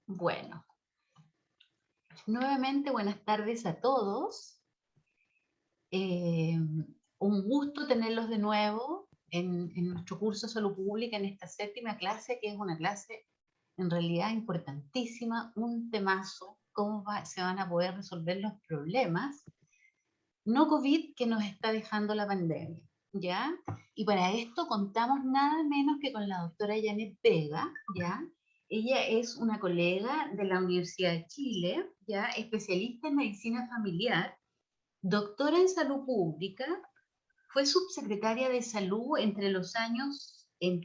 Bueno, nuevamente buenas tardes a todos. Un gusto tenerlos de nuevo en nuestro curso de Salud Pública, en esta séptima clase, que es una clase en realidad importantísima, un temazo, se van a poder resolver los problemas no COVID que nos está dejando la pandemia, ¿ya? Y para esto contamos nada menos que con la doctora Janet Vega, ¿ya? Ella es una colega de la Universidad de Chile, ¿ya? Especialista en medicina familiar, doctora en salud pública, fue subsecretaria de salud entre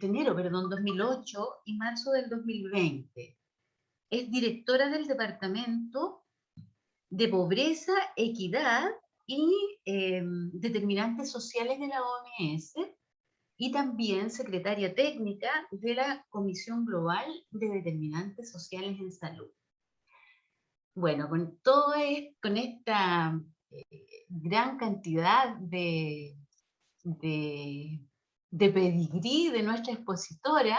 enero, perdón, 2008 y marzo del 2020. Es directora del departamento de pobreza, equidad y determinantes sociales de la OMS, y también secretaria técnica de la Comisión Global de Determinantes Sociales en Salud. Bueno, con esta gran cantidad de, de pedigrí de nuestra expositora,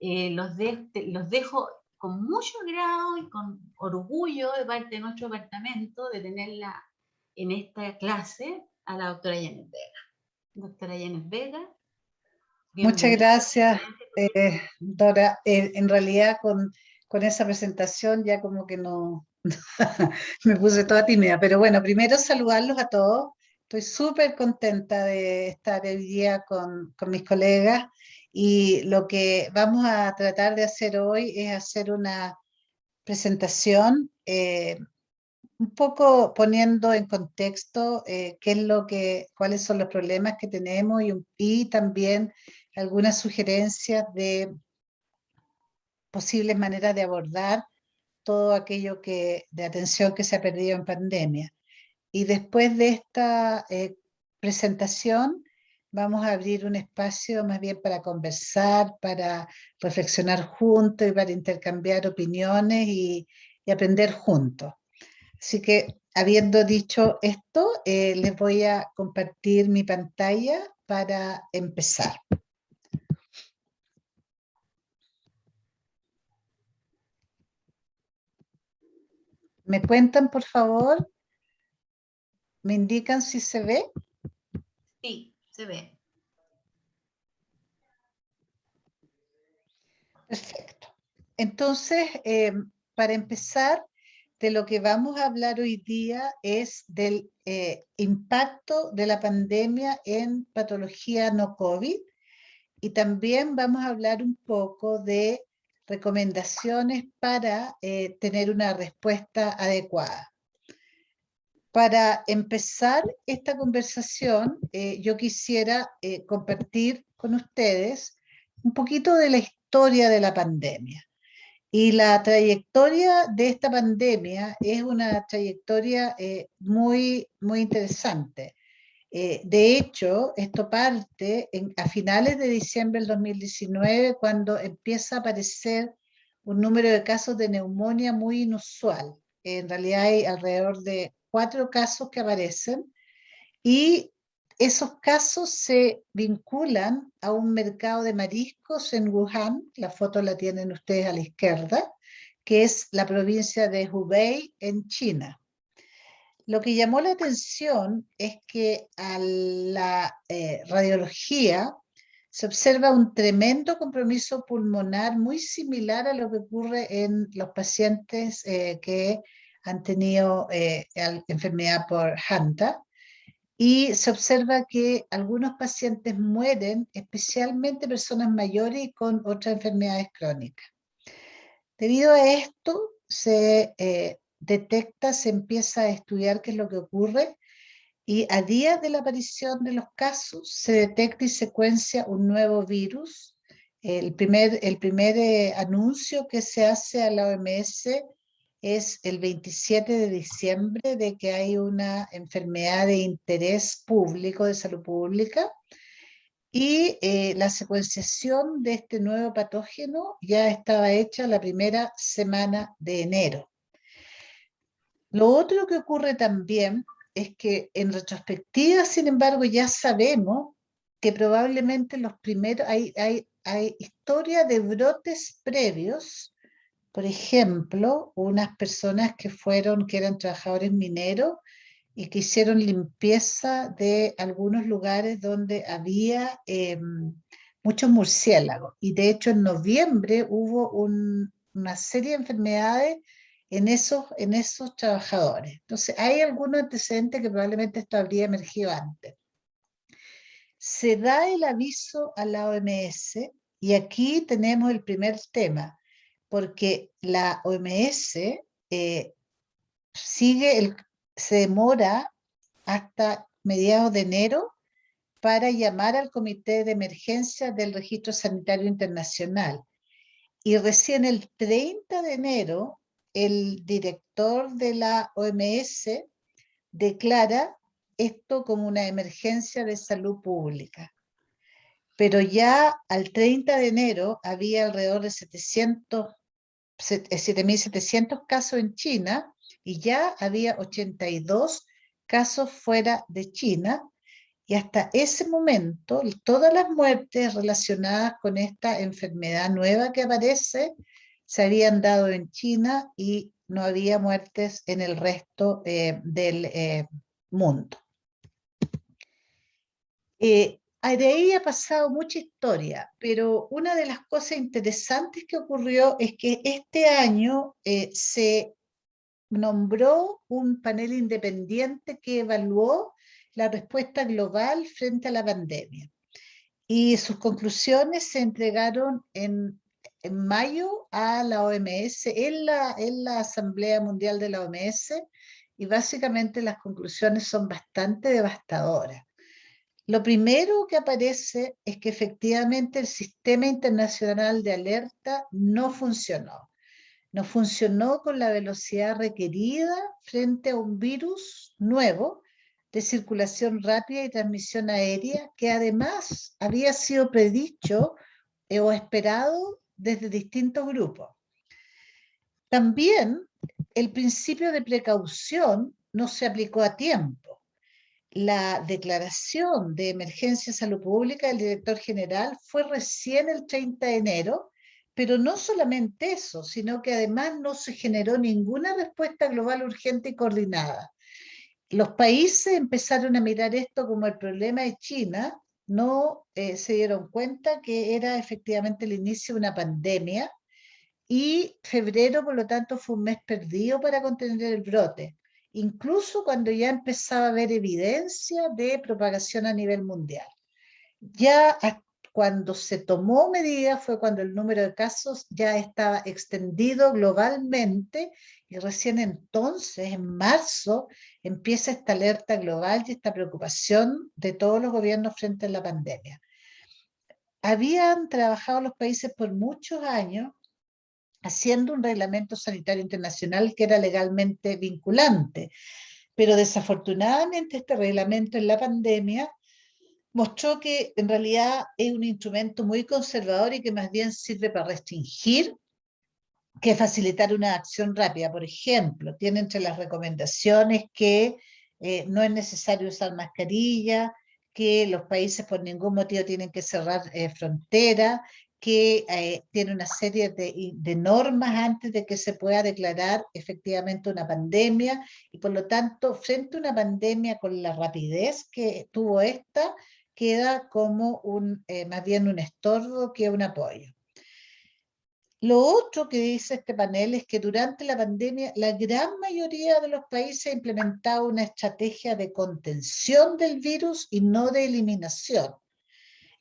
los dejo con mucho agrado y con orgullo de parte de nuestro departamento de tenerla en esta clase a la doctora Janet Vega. Doctora Janet Vega, Muchas bienvenida. gracias, Dora. En realidad con esa presentación ya como que no me puse toda tímida, pero bueno, primero saludarlos a todos. Estoy súper contenta de estar hoy día con mis colegas, y lo que vamos a tratar de hacer hoy es hacer una presentación un poco poniendo en contexto cuáles son los problemas que tenemos, y también algunas sugerencias de posibles maneras de abordar todo aquello de atención que se ha perdido en pandemia. Y después de esta presentación vamos a abrir un espacio más bien para conversar, para reflexionar juntos y para intercambiar opiniones y aprender juntos. Así que, habiendo dicho esto, les voy a compartir mi pantalla para empezar. ¿Me cuentan, por favor? ¿Me indican si se ve? Sí, se ve. Perfecto. Entonces, para empezar, de lo que vamos a hablar hoy día es del impacto de la pandemia en patología no COVID, y también vamos a hablar un poco de recomendaciones para tener una respuesta adecuada. Para empezar esta conversación, yo quisiera compartir con ustedes un poquito de la historia de la pandemia. Y la trayectoria de esta pandemia es una trayectoria muy interesante. De hecho, esto parte a finales de diciembre del 2019, cuando empieza a aparecer un número de casos de neumonía muy inusual. En realidad hay alrededor de 4 casos que aparecen, y esos casos se vinculan a un mercado de mariscos en Wuhan. La foto la tienen ustedes a la izquierda, que es la provincia de Hubei en China. Lo que llamó la atención es que a la radiología se observa un tremendo compromiso pulmonar muy similar a lo que ocurre en los pacientes que han tenido enfermedad por Hanta, y se observa que algunos pacientes mueren, especialmente personas mayores y con otras enfermedades crónicas. Debido a esto, se empieza a estudiar qué es lo que ocurre, y a días de la aparición de los casos se detecta y secuencia un nuevo virus. El primer anuncio que se hace a la OMS es el 27 de diciembre de que hay una enfermedad de interés público, de salud pública, y la secuenciación de este nuevo patógeno ya estaba hecha la primera semana de enero. Lo otro que ocurre también es que en retrospectiva, sin embargo, ya sabemos que probablemente hay historia de brotes previos por ejemplo, unas personas que eran trabajadores mineros y que hicieron limpieza de algunos lugares donde había muchos murciélagos. Y de hecho en noviembre hubo una serie de enfermedades en esos trabajadores. Entonces hay algunos antecedentes que probablemente esto habría emergido antes. Se da el aviso a la OMS y aquí tenemos el primer tema, porque la OMS se demora hasta mediados de enero para llamar al Comité de Emergencia del Registro Sanitario Internacional. Y recién el 30 de enero, el director de la OMS declara esto como una emergencia de salud pública. Pero ya al 30 de enero había alrededor de 7.700 casos en China y ya había 82 casos fuera de China. Y hasta ese momento, todas las muertes relacionadas con esta enfermedad nueva que aparece se habían dado en China y no había muertes en el resto del mundo. De ahí ha pasado mucha historia, pero una de las cosas interesantes que ocurrió es que este año se nombró un panel independiente que evaluó la respuesta global frente a la pandemia. Y sus conclusiones se entregaron en mayo a la OMS, en la Asamblea Mundial de la OMS, y básicamente las conclusiones son bastante devastadoras. Lo primero que aparece es que efectivamente el sistema internacional de alerta no funcionó. No funcionó con la velocidad requerida frente a un virus nuevo de circulación rápida y transmisión aérea que además había sido predicho o esperado desde distintos grupos. También el principio de precaución no se aplicó a tiempo. La declaración de emergencia de salud pública del director general fue recién el 30 de enero, pero no solamente eso, sino que además no se generó ninguna respuesta global urgente y coordinada. Los países empezaron a mirar esto como el problema de China, no se dieron cuenta que era efectivamente el inicio de una pandemia y febrero, por lo tanto, fue un mes perdido para contener el brote, incluso cuando ya empezaba a haber evidencia de propagación a nivel mundial. Ya cuando se tomó medida fue cuando el número de casos ya estaba extendido globalmente y recién entonces, en marzo, empieza esta alerta global y esta preocupación de todos los gobiernos frente a la pandemia. Habían trabajado los países por muchos años haciendo un reglamento sanitario internacional que era legalmente vinculante, pero desafortunadamente este reglamento en la pandemia mostró que en realidad es un instrumento muy conservador y que más bien sirve para restringir que facilitar una acción rápida. Por ejemplo, tiene entre las recomendaciones que no es necesario usar mascarilla, que los países por ningún motivo tienen que cerrar fronteras, que tiene una serie de normas antes de que se pueda declarar efectivamente una pandemia y por lo tanto, frente a una pandemia con la rapidez que tuvo esta, queda como más bien un estorbo que un apoyo. Lo otro que dice este panel es que durante la pandemia la gran mayoría de los países ha implementado una estrategia de contención del virus y no de eliminación.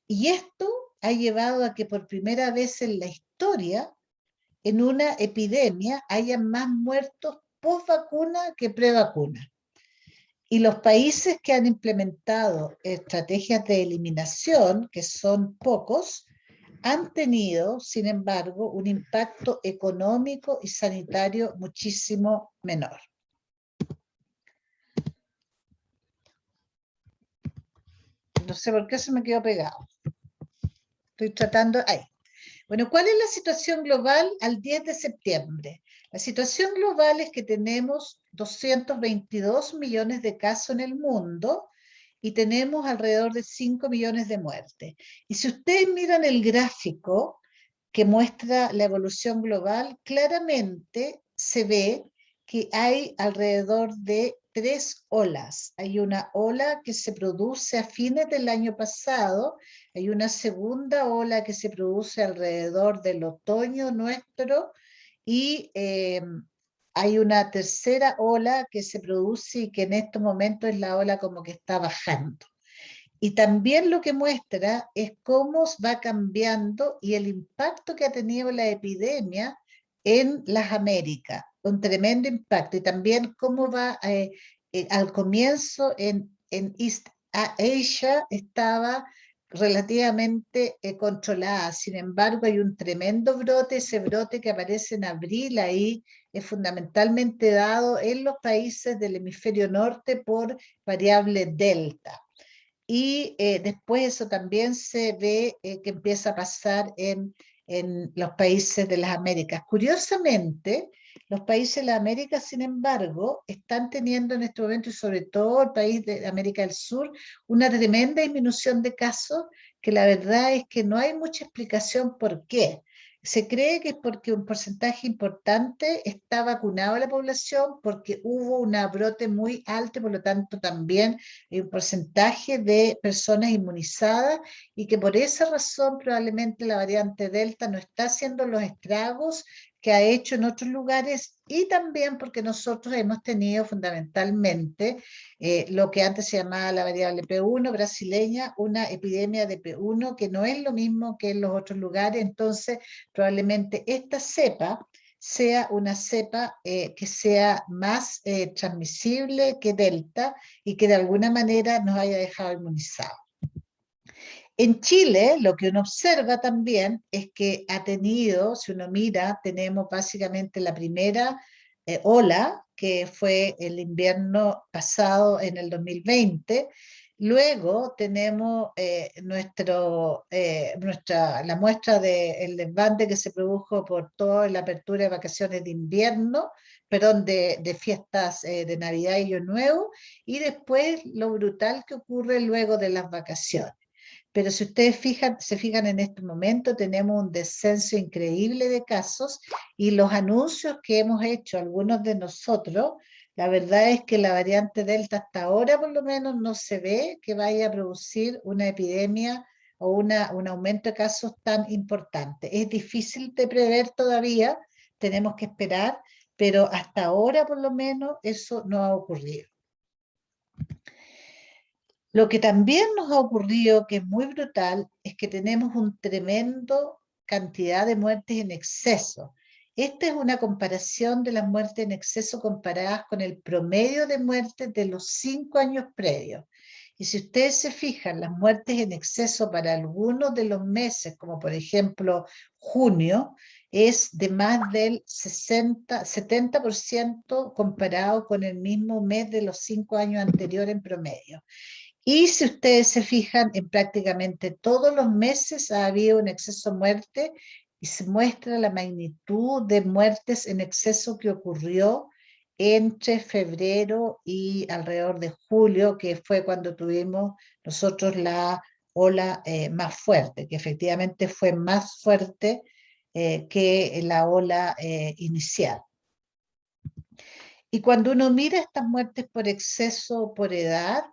Y esto ha llevado a que por primera vez en la historia, en una epidemia, haya más muertos post vacuna que pre vacuna. Y los países que han implementado estrategias de eliminación, que son pocos, han tenido, sin embargo, un impacto económico y sanitario muchísimo menor. No sé por qué se me quedó pegado. Estoy tratando... Ahí. Bueno, ¿cuál es la situación global al 10 de septiembre? La situación global es que tenemos 222 millones de casos en el mundo y tenemos alrededor de 5 millones de muertes. Y si ustedes miran el gráfico, que muestra la evolución global, claramente se ve que hay alrededor de 3 olas. Hay una ola que se produce a fines del año pasado, hay una segunda ola que se produce alrededor del otoño nuestro y hay una tercera ola que se produce y que en estos momentos es la ola como que está bajando. Y también lo que muestra es cómo va cambiando y el impacto que ha tenido la epidemia en las Américas, un tremendo impacto. Y también cómo va, al comienzo en East Asia estaba relativamente controlada. Sin embargo, hay un tremendo brote, ese brote que aparece en abril ahí es fundamentalmente dado en los países del hemisferio norte por variable delta. Y después eso también se ve que empieza a pasar en los países de las Américas. Curiosamente, los países de las Américas, sin embargo, están teniendo en este momento, y sobre todo el país de América del Sur, una tremenda disminución de casos, que la verdad es que no hay mucha explicación por qué. Se cree que es porque un porcentaje importante está vacunado a la población, porque hubo un brote muy alto, por lo tanto también hay un porcentaje de personas inmunizadas y que por esa razón probablemente la variante Delta no está haciendo los estragos que ha hecho en otros lugares y también porque nosotros hemos tenido fundamentalmente lo que antes se llamaba la variable P1 brasileña, una epidemia de P1 que no es lo mismo que en los otros lugares, entonces probablemente esta cepa sea una cepa que sea más transmisible que Delta y que de alguna manera nos haya dejado inmunizados. En Chile, lo que uno observa también es que ha tenido, si uno mira, tenemos básicamente la primera ola, que fue el invierno pasado en el 2020. Luego tenemos la muestra del desbande que se produjo por toda la apertura de vacaciones de invierno, perdón, de fiestas de Navidad y Año Nuevo, y después lo brutal que ocurre luego de las vacaciones. Pero si ustedes se fijan en este momento, tenemos un descenso increíble de casos y los anuncios que hemos hecho algunos de nosotros, la verdad es que la variante Delta hasta ahora por lo menos no se ve que vaya a producir una epidemia o un aumento de casos tan importante. Es difícil de prever todavía, tenemos que esperar, pero hasta ahora por lo menos eso no ha ocurrido. Lo que también nos ha ocurrido, que es muy brutal, es que tenemos un tremendo cantidad de muertes en exceso. Esta es una comparación de las muertes en exceso comparadas con el promedio de muertes de los 5 años previos. Y si ustedes se fijan, las muertes en exceso para algunos de los meses, como por ejemplo junio, es de más del 70% comparado con el mismo mes de los 5 años anteriores en promedio. Y si ustedes se fijan, en prácticamente todos los meses ha habido un exceso de muerte y se muestra la magnitud de muertes en exceso que ocurrió entre febrero y alrededor de julio, que fue cuando tuvimos nosotros la ola más fuerte, que efectivamente fue más fuerte que la ola inicial. Y cuando uno mira estas muertes por exceso, por edad,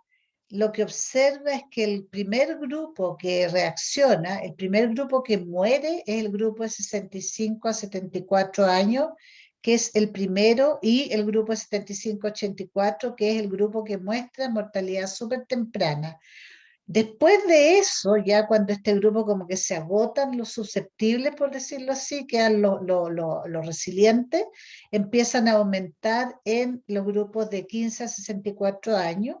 lo que observa es que el primer grupo que reacciona, el primer grupo que muere es el grupo de 65 a 74 años, que es el primero, y el grupo de 75 a 84, que es el grupo que muestra mortalidad súper temprana. Después de eso, ya cuando este grupo como que se agotan los susceptibles, por decirlo así, quedan los resilientes, empiezan a aumentar en los grupos de 15 a 64 años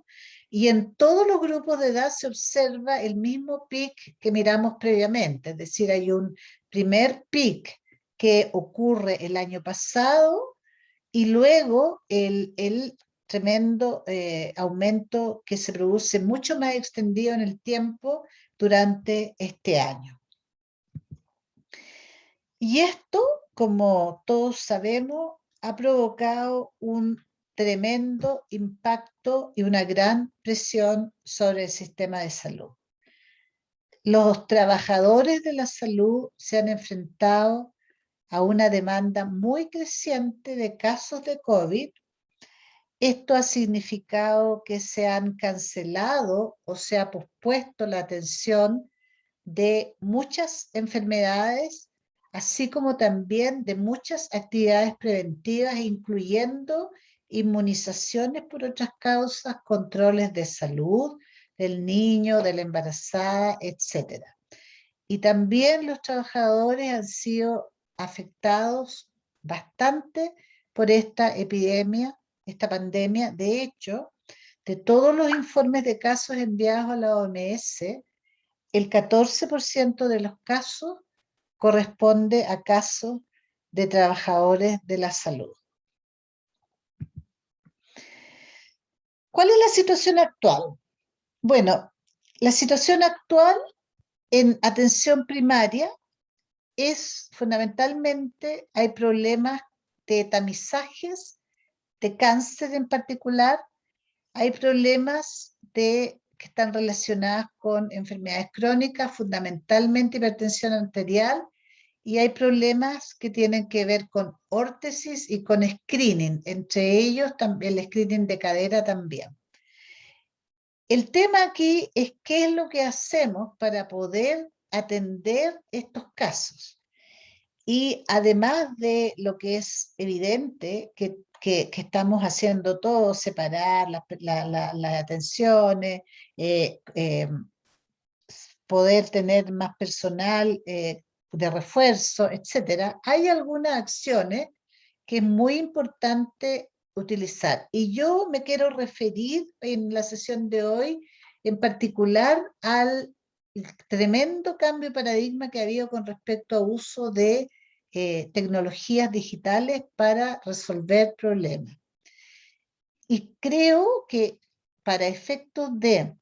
y en todos los grupos de edad se observa el mismo pic que miramos previamente, es decir, hay un primer pic que ocurre el año pasado y luego el tremendo aumento que se produce mucho más extendido en el tiempo durante este año. Y esto, como todos sabemos, ha provocado un tremendo impacto y una gran presión sobre el sistema de salud. Los trabajadores de la salud se han enfrentado a una demanda muy creciente de casos de COVID. Esto ha significado que se han cancelado o se ha pospuesto la atención de muchas enfermedades, así como también de muchas actividades preventivas, incluyendo inmunizaciones por otras causas, controles de salud del niño, de la embarazada, etcétera. Y también los trabajadores han sido afectados bastante por esta epidemia, esta pandemia. De hecho, de todos los informes de casos enviados a la OMS, el 14% de los casos corresponde a casos de trabajadores de la salud. ¿Cuál es la situación actual? Bueno, la situación actual en atención primaria es fundamentalmente, hay problemas de tamizajes, de cáncer en particular, hay problemas que están relacionados con enfermedades crónicas, fundamentalmente hipertensión arterial, y hay problemas que tienen que ver con órtesis y con screening, entre ellos también el screening de cadera también. El tema aquí es qué es lo que hacemos para poder atender estos casos. Y además de lo que es evidente, que estamos haciendo todo, separar las atenciones, poder tener más personal de refuerzo, etcétera, hay algunas acciones que es muy importante utilizar. Y yo me quiero referir en la sesión de hoy en particular al tremendo cambio de paradigma que ha habido con respecto a uso de tecnologías digitales para resolver problemas. Y creo que para efectos de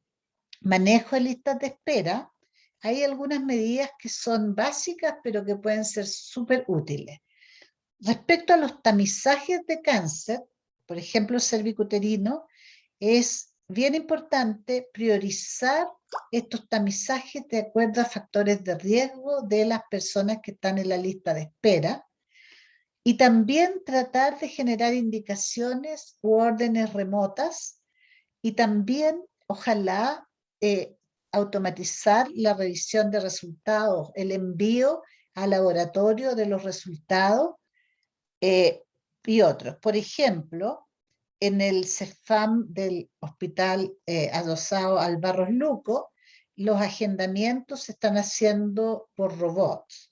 manejo de listas de espera, hay algunas medidas que son básicas, pero que pueden ser súper útiles. Respecto a los tamizajes de cáncer, por ejemplo, cervicuterino, es bien importante priorizar estos tamizajes de acuerdo a factores de riesgo de las personas que están en la lista de espera y también tratar de generar indicaciones u órdenes remotas y también, ojalá, automatizar la revisión de resultados, el envío al laboratorio de los resultados y otros. Por ejemplo, en el CEFAM del hospital adosado al Barros Luco, los agendamientos se están haciendo por robots.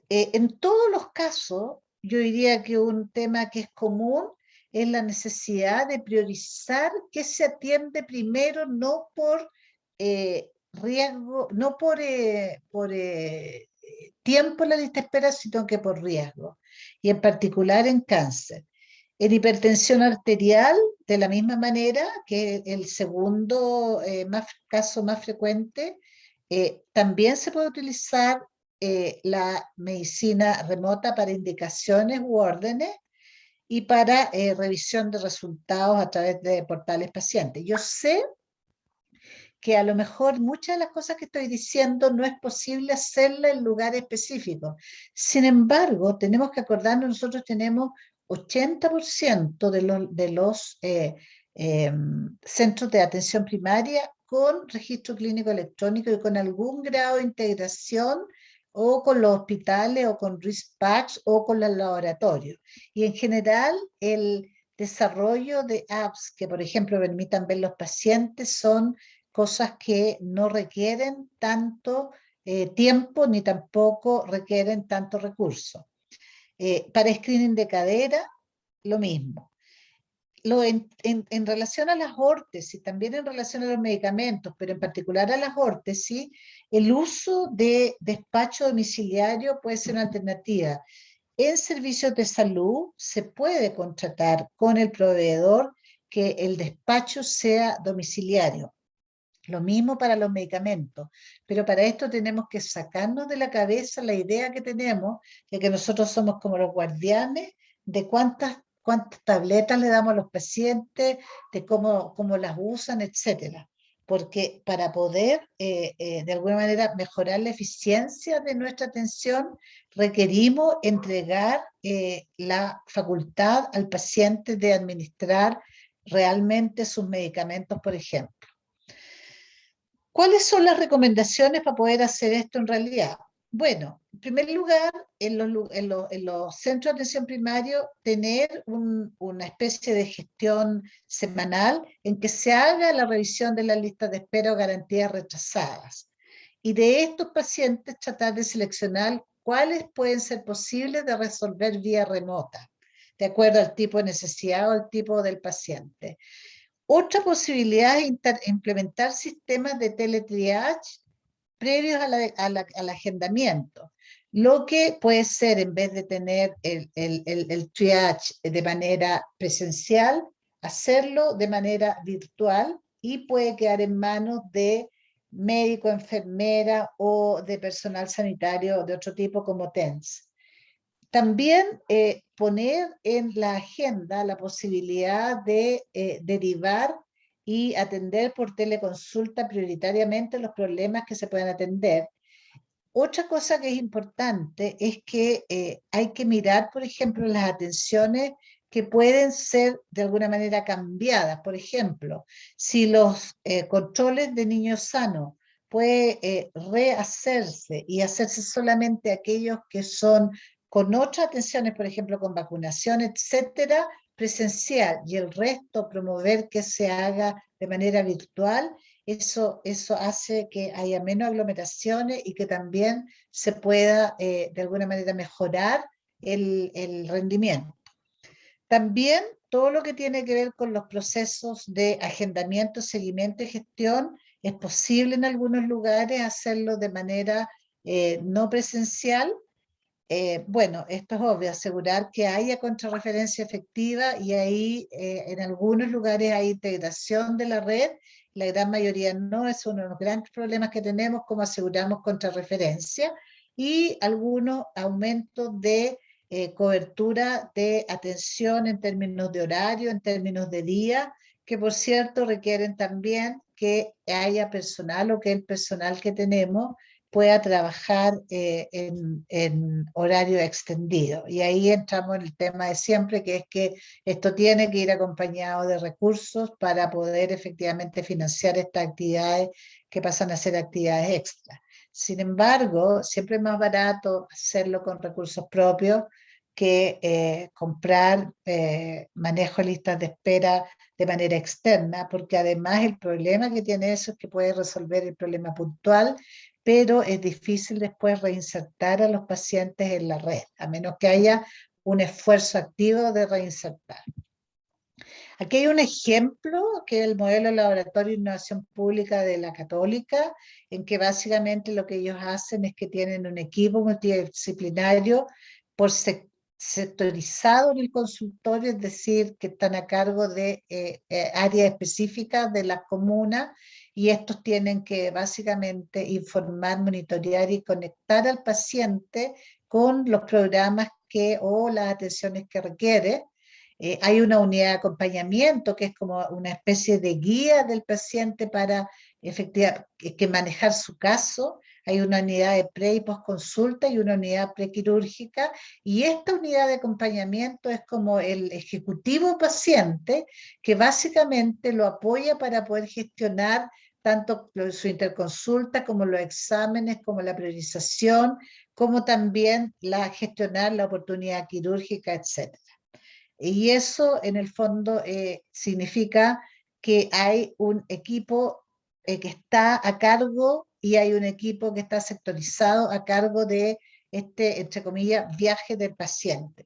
En todos los casos, yo diría que un tema que es común es la necesidad de priorizar qué se atiende primero, no por riesgo, no por tiempo en la lista de espera, sino que por riesgo, y en particular en cáncer. En hipertensión arterial, de la misma manera que el segundo caso más frecuente, también se puede utilizar la medicina remota para indicaciones u órdenes y para revisión de resultados a través de portales pacientes. Yo sé que a lo mejor muchas de las cosas que estoy diciendo no es posible hacerla en lugares específicos. Sin embargo, tenemos que acordarnos, nosotros tenemos 80% de los centros de atención primaria con registro clínico electrónico y con algún grado de integración o con los hospitales o con RIS-PACS o con los laboratorios. Y en general, el desarrollo de apps que, por ejemplo, permitan ver los pacientes son cosas que no requieren tanto tiempo ni tampoco requieren tanto recurso. Para screening de cadera, lo mismo. En relación a las órtesis, también en relación a los medicamentos, pero en particular a las órtesis, el uso de despacho domiciliario puede ser una alternativa. En servicios de salud se puede contratar con el proveedor que el despacho sea domiciliario. Lo mismo para los medicamentos, pero para esto tenemos que sacarnos de la cabeza la idea que tenemos de que nosotros somos como los guardianes de cuántas tabletas le damos a los pacientes, de cómo las usan, etc. porque para poder de alguna manera mejorar la eficiencia de nuestra atención, requerimos entregar la facultad al paciente de administrar realmente sus medicamentos, por ejemplo. ¿Cuáles son las recomendaciones para poder hacer esto en realidad? Bueno, en primer lugar, en los centros de atención primario, tener una especie de gestión semanal en que se haga la revisión de las listas de espera o garantías rechazadas. Y de estos pacientes tratar de seleccionar cuáles pueden ser posibles de resolver vía remota, de acuerdo al tipo de necesidad o al tipo del paciente. Otra posibilidad es implementar sistemas de teletriage previos al agendamiento, lo que puede ser, en vez de tener el triage de manera presencial, hacerlo de manera virtual y puede quedar en manos de médico, enfermera o de personal sanitario de otro tipo como TENS. También poner en la agenda la posibilidad de derivar y atender por teleconsulta prioritariamente los problemas que se pueden atender. Otra cosa que es importante es que hay que mirar, por ejemplo, las atenciones que pueden ser de alguna manera cambiadas. Por ejemplo, si los controles de niños sanos puede rehacerse y hacerse solamente aquellos que son con otras atenciones, por ejemplo, con vacunación, etcétera, presencial, y el resto promover que se haga de manera virtual, eso hace que haya menos aglomeraciones y que también se pueda de alguna manera mejorar el rendimiento. También todo lo que tiene que ver con los procesos de agendamiento, seguimiento y gestión, es posible en algunos lugares hacerlo de manera no presencial. Bueno, esto es obvio, asegurar que haya contrarreferencia efectiva y ahí en algunos lugares hay integración de la red, la gran mayoría no, es uno de los grandes problemas que tenemos, cómo aseguramos contrarreferencia y algunos aumentos de cobertura de atención en términos de horario, en términos de día, que por cierto requieren también que haya personal o que el personal que tenemos pueda trabajar en horario extendido. Y ahí entramos en el tema de siempre, que es que esto tiene que ir acompañado de recursos para poder efectivamente financiar estas actividades que pasan a ser actividades extras. Sin embargo, siempre es más barato hacerlo con recursos propios que comprar manejo de listas de espera de manera externa, porque además el problema que tiene eso es que puede resolver el problema puntual, pero es difícil después reinsertar a los pacientes en la red, a menos que haya un esfuerzo activo de reinsertar. Aquí hay un ejemplo que es el modelo Laboratorio de Innovación Pública de la Católica, en que básicamente lo que ellos hacen es que tienen un equipo multidisciplinario por sectorizado en el consultorio, es decir, que están a cargo de áreas específicas de la comuna, y estos tienen que básicamente informar, monitorear y conectar al paciente con los programas o las atenciones que requiere. Hay una unidad de acompañamiento que es como una especie de guía del paciente para efectivamente que manejar su caso. Hay una unidad de pre y post consulta y una unidad prequirúrgica, y esta unidad de acompañamiento es como el ejecutivo paciente que básicamente lo apoya para poder gestionar tanto su interconsulta como los exámenes, como la priorización, como también gestionar la oportunidad quirúrgica, etc. Y eso en el fondo significa que hay un equipo que está a cargo y hay un equipo que está sectorizado a cargo de este, entre comillas, viaje del paciente.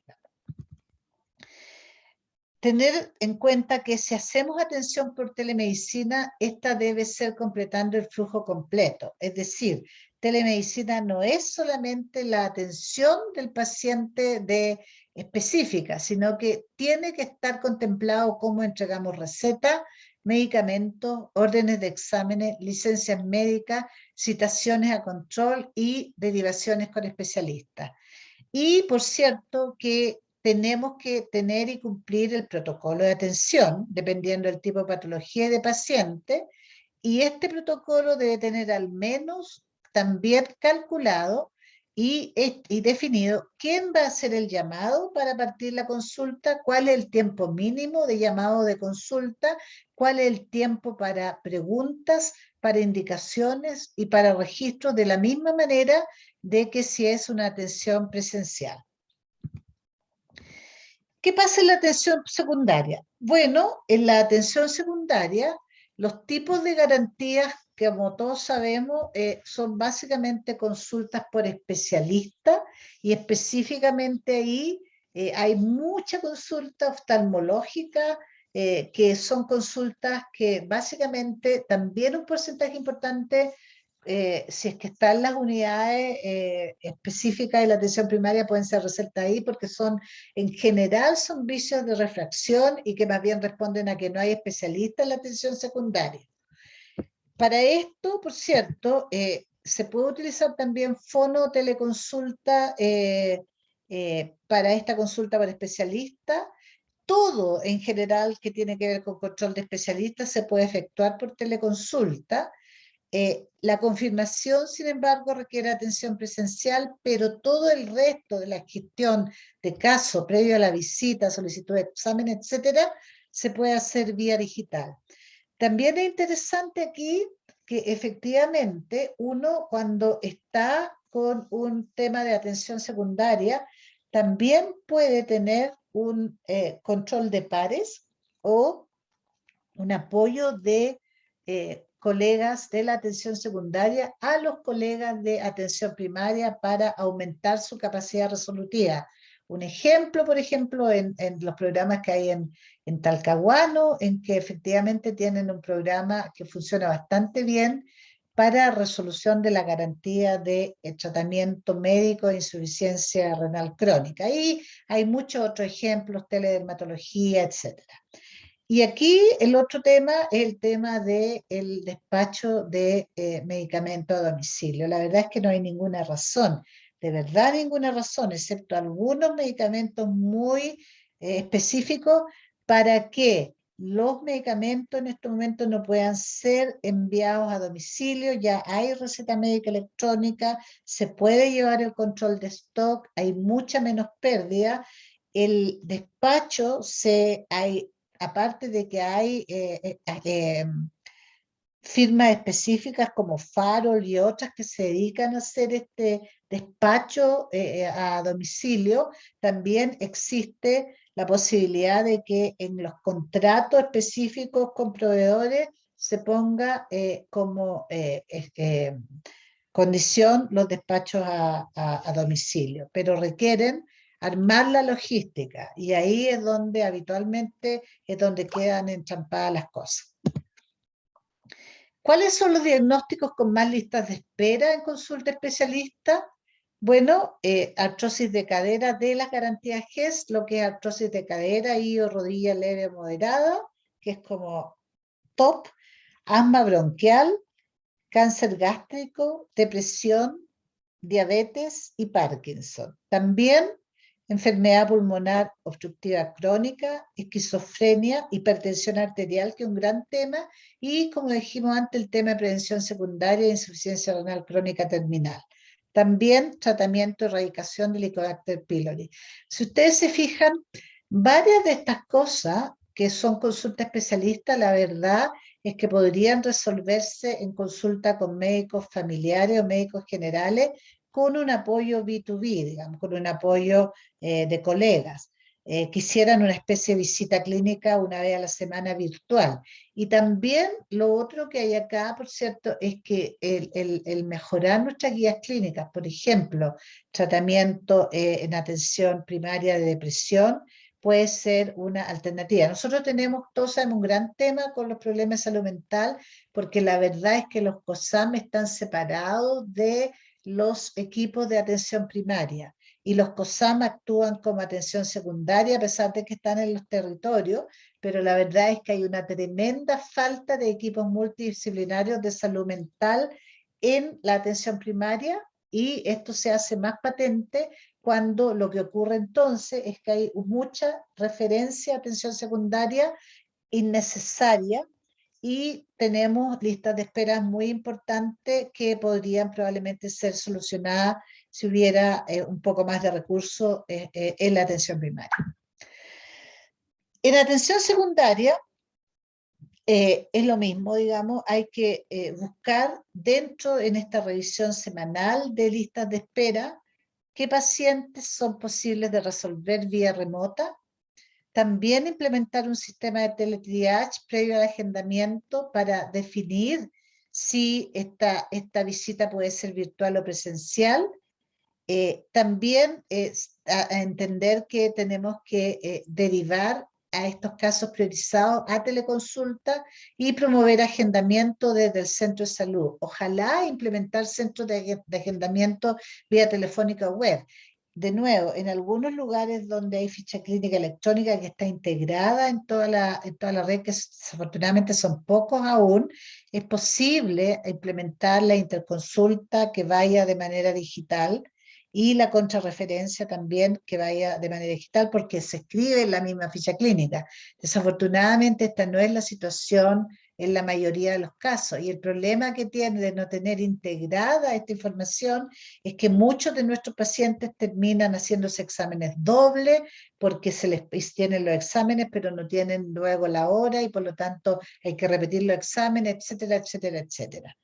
Tener en cuenta que si hacemos atención por telemedicina, esta debe ser completando el flujo completo. Es decir, telemedicina no es solamente la atención del paciente específica, sino que tiene que estar contemplado cómo entregamos recetas, medicamentos, órdenes de exámenes, licencias médicas, citaciones a control y derivaciones con especialistas. Y por cierto que tenemos que tener y cumplir el protocolo de atención, dependiendo del tipo de patología y de paciente, Y este protocolo debe tener al menos también calculado y definido quién va a hacer el llamado para partir la consulta, cuál es el tiempo mínimo de llamado de consulta, cuál es el tiempo para preguntas, para indicaciones y para registros, de la misma manera de que si es una atención presencial. ¿Qué pasa en la atención secundaria? Bueno, en la atención secundaria, los tipos de garantías que, como todos sabemos, son básicamente consultas por especialista, y específicamente ahí hay mucha consulta oftalmológica, que son consultas que básicamente también un porcentaje importante, si es que están las unidades específicas de la atención primaria, pueden ser resueltas ahí, porque son, en general, son vicios de refracción y que más bien responden a que no hay especialistas en la atención secundaria. Para esto, por cierto, se puede utilizar también fonoteleconsulta para esta consulta por especialista. Todo en general que tiene que ver con control de especialistas se puede efectuar por teleconsulta. La confirmación, sin embargo, requiere atención presencial, pero todo el resto de la gestión de caso previo a la visita, solicitud de examen, etcétera, se puede hacer vía digital. También es interesante aquí que efectivamente uno, cuando está con un tema de atención secundaria, también puede tener un control de pares o un apoyo de colegas de la atención secundaria a los colegas de atención primaria para aumentar su capacidad resolutiva. Un ejemplo, por ejemplo, en los programas que hay en Talcahuano, en que efectivamente tienen un programa que funciona bastante bien para resolución de la garantía de tratamiento médico de insuficiencia renal crónica. Y hay muchos otros ejemplos, teledermatología, etcétera. Y aquí el otro tema es el tema del despacho de medicamentos a domicilio. La verdad es que no hay ninguna razón, de verdad ninguna razón, excepto algunos medicamentos muy específicos, para que los medicamentos en este momento no puedan ser enviados a domicilio. Ya hay receta médica electrónica, se puede llevar el control de stock, hay mucha menos pérdida. El despacho aparte de que hay firmas específicas como Farol y otras que se dedican a hacer este despacho a domicilio, también existe la posibilidad de que en los contratos específicos con proveedores se ponga como condición los despachos a domicilio, pero requieren armar la logística, y ahí es donde habitualmente es donde quedan entrampadas las cosas. ¿Cuáles son los diagnósticos con más listas de espera en consulta especialista? Bueno, artrosis de cadera de las garantías GES, lo que es artrosis de cadera y o rodilla leve o moderada, que es como top, asma bronquial, cáncer gástrico, depresión, diabetes y Parkinson. También enfermedad pulmonar obstructiva crónica, esquizofrenia, hipertensión arterial, que es un gran tema, y como dijimos antes, el tema de prevención secundaria e insuficiencia renal crónica terminal. También tratamiento y erradicación del Helicobacter pylori. Si ustedes se fijan, varias de estas cosas que son consulta especialista, la verdad es que podrían resolverse en consulta con médicos familiares o médicos generales, con un apoyo B2B, digamos, con un apoyo de colegas. Quisieran una especie de visita clínica una vez a la semana virtual. Y también lo otro que hay acá, por cierto, es que el mejorar nuestras guías clínicas, por ejemplo, tratamiento en atención primaria de depresión, puede ser una alternativa. Nosotros tenemos, todos sabemos, un gran tema con los problemas de salud mental, porque la verdad es que los COSAM están separados de los equipos de atención primaria, y los COSAM actúan como atención secundaria a pesar de que están en los territorios, pero la verdad es que hay una tremenda falta de equipos multidisciplinarios de salud mental en la atención primaria, y esto se hace más patente cuando lo que ocurre entonces es que hay mucha referencia a atención secundaria innecesaria, y tenemos listas de espera muy importantes que podrían probablemente ser solucionadas si hubiera un poco más de recursos en la atención primaria. En atención secundaria es lo mismo, digamos, hay que buscar dentro en esta revisión semanal de listas de espera qué pacientes son posibles de resolver vía remota. También implementar un sistema de teletriage previo al agendamiento para definir si esta visita puede ser virtual o presencial. También a entender que tenemos que derivar a estos casos priorizados a teleconsulta y promover agendamiento desde el centro de salud. Ojalá implementar centros de agendamiento vía telefónica o web. De nuevo, en algunos lugares donde hay ficha clínica electrónica que está integrada en toda la red, que desafortunadamente son pocos aún, es posible implementar la interconsulta que vaya de manera digital y la contrarreferencia también que vaya de manera digital porque se escribe en la misma ficha clínica. Desafortunadamente esta no es la situación en la mayoría de los casos y el problema que tiene de no tener integrada esta información es que muchos de nuestros pacientes terminan haciéndose exámenes dobles porque se les tienen los exámenes pero no tienen luego la hora y por lo tanto hay que repetir los exámenes, etcétera, etcétera, etcétera.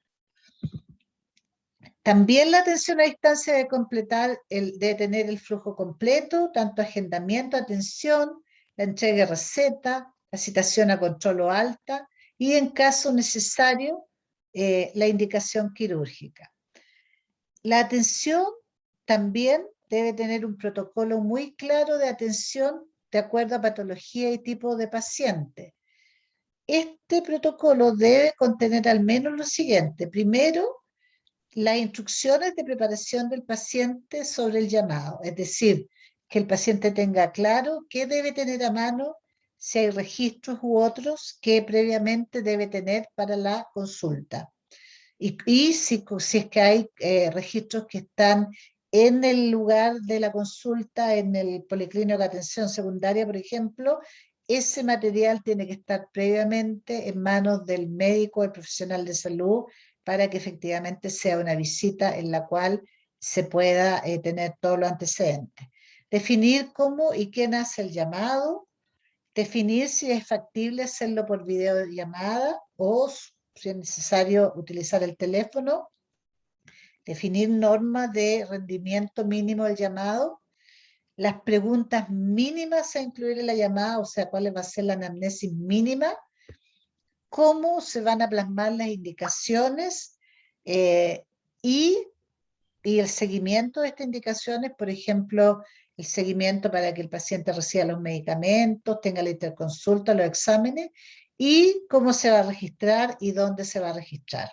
También la atención a distancia debe completar, debe tener el flujo completo, tanto agendamiento, atención, la entrega de receta, la citación a control o alta y en caso necesario la indicación quirúrgica. La atención también debe tener un protocolo muy claro de atención de acuerdo a patología y tipo de paciente. Este protocolo debe contener al menos lo siguiente. Primero, las instrucciones de preparación del paciente sobre el llamado, es decir, que el paciente tenga claro qué debe tener a mano, si hay registros u otros que previamente debe tener para la consulta. Y si es que hay registros que están en el lugar de la consulta, en el policlínico de atención secundaria, por ejemplo, ese material tiene que estar previamente en manos del médico, el profesional de salud, para que efectivamente sea una visita en la cual se pueda tener todos los antecedentes. Definir cómo y quién hace el llamado, definir si es factible hacerlo por videollamada o si es necesario utilizar el teléfono, definir normas de rendimiento mínimo del llamado, las preguntas mínimas a incluir en la llamada, o sea, cuál va a ser la anamnesis mínima, cómo se van a plasmar las indicaciones y el seguimiento de estas indicaciones, por ejemplo, el seguimiento para que el paciente reciba los medicamentos, tenga la interconsulta, los exámenes, y cómo se va a registrar y dónde se va a registrar.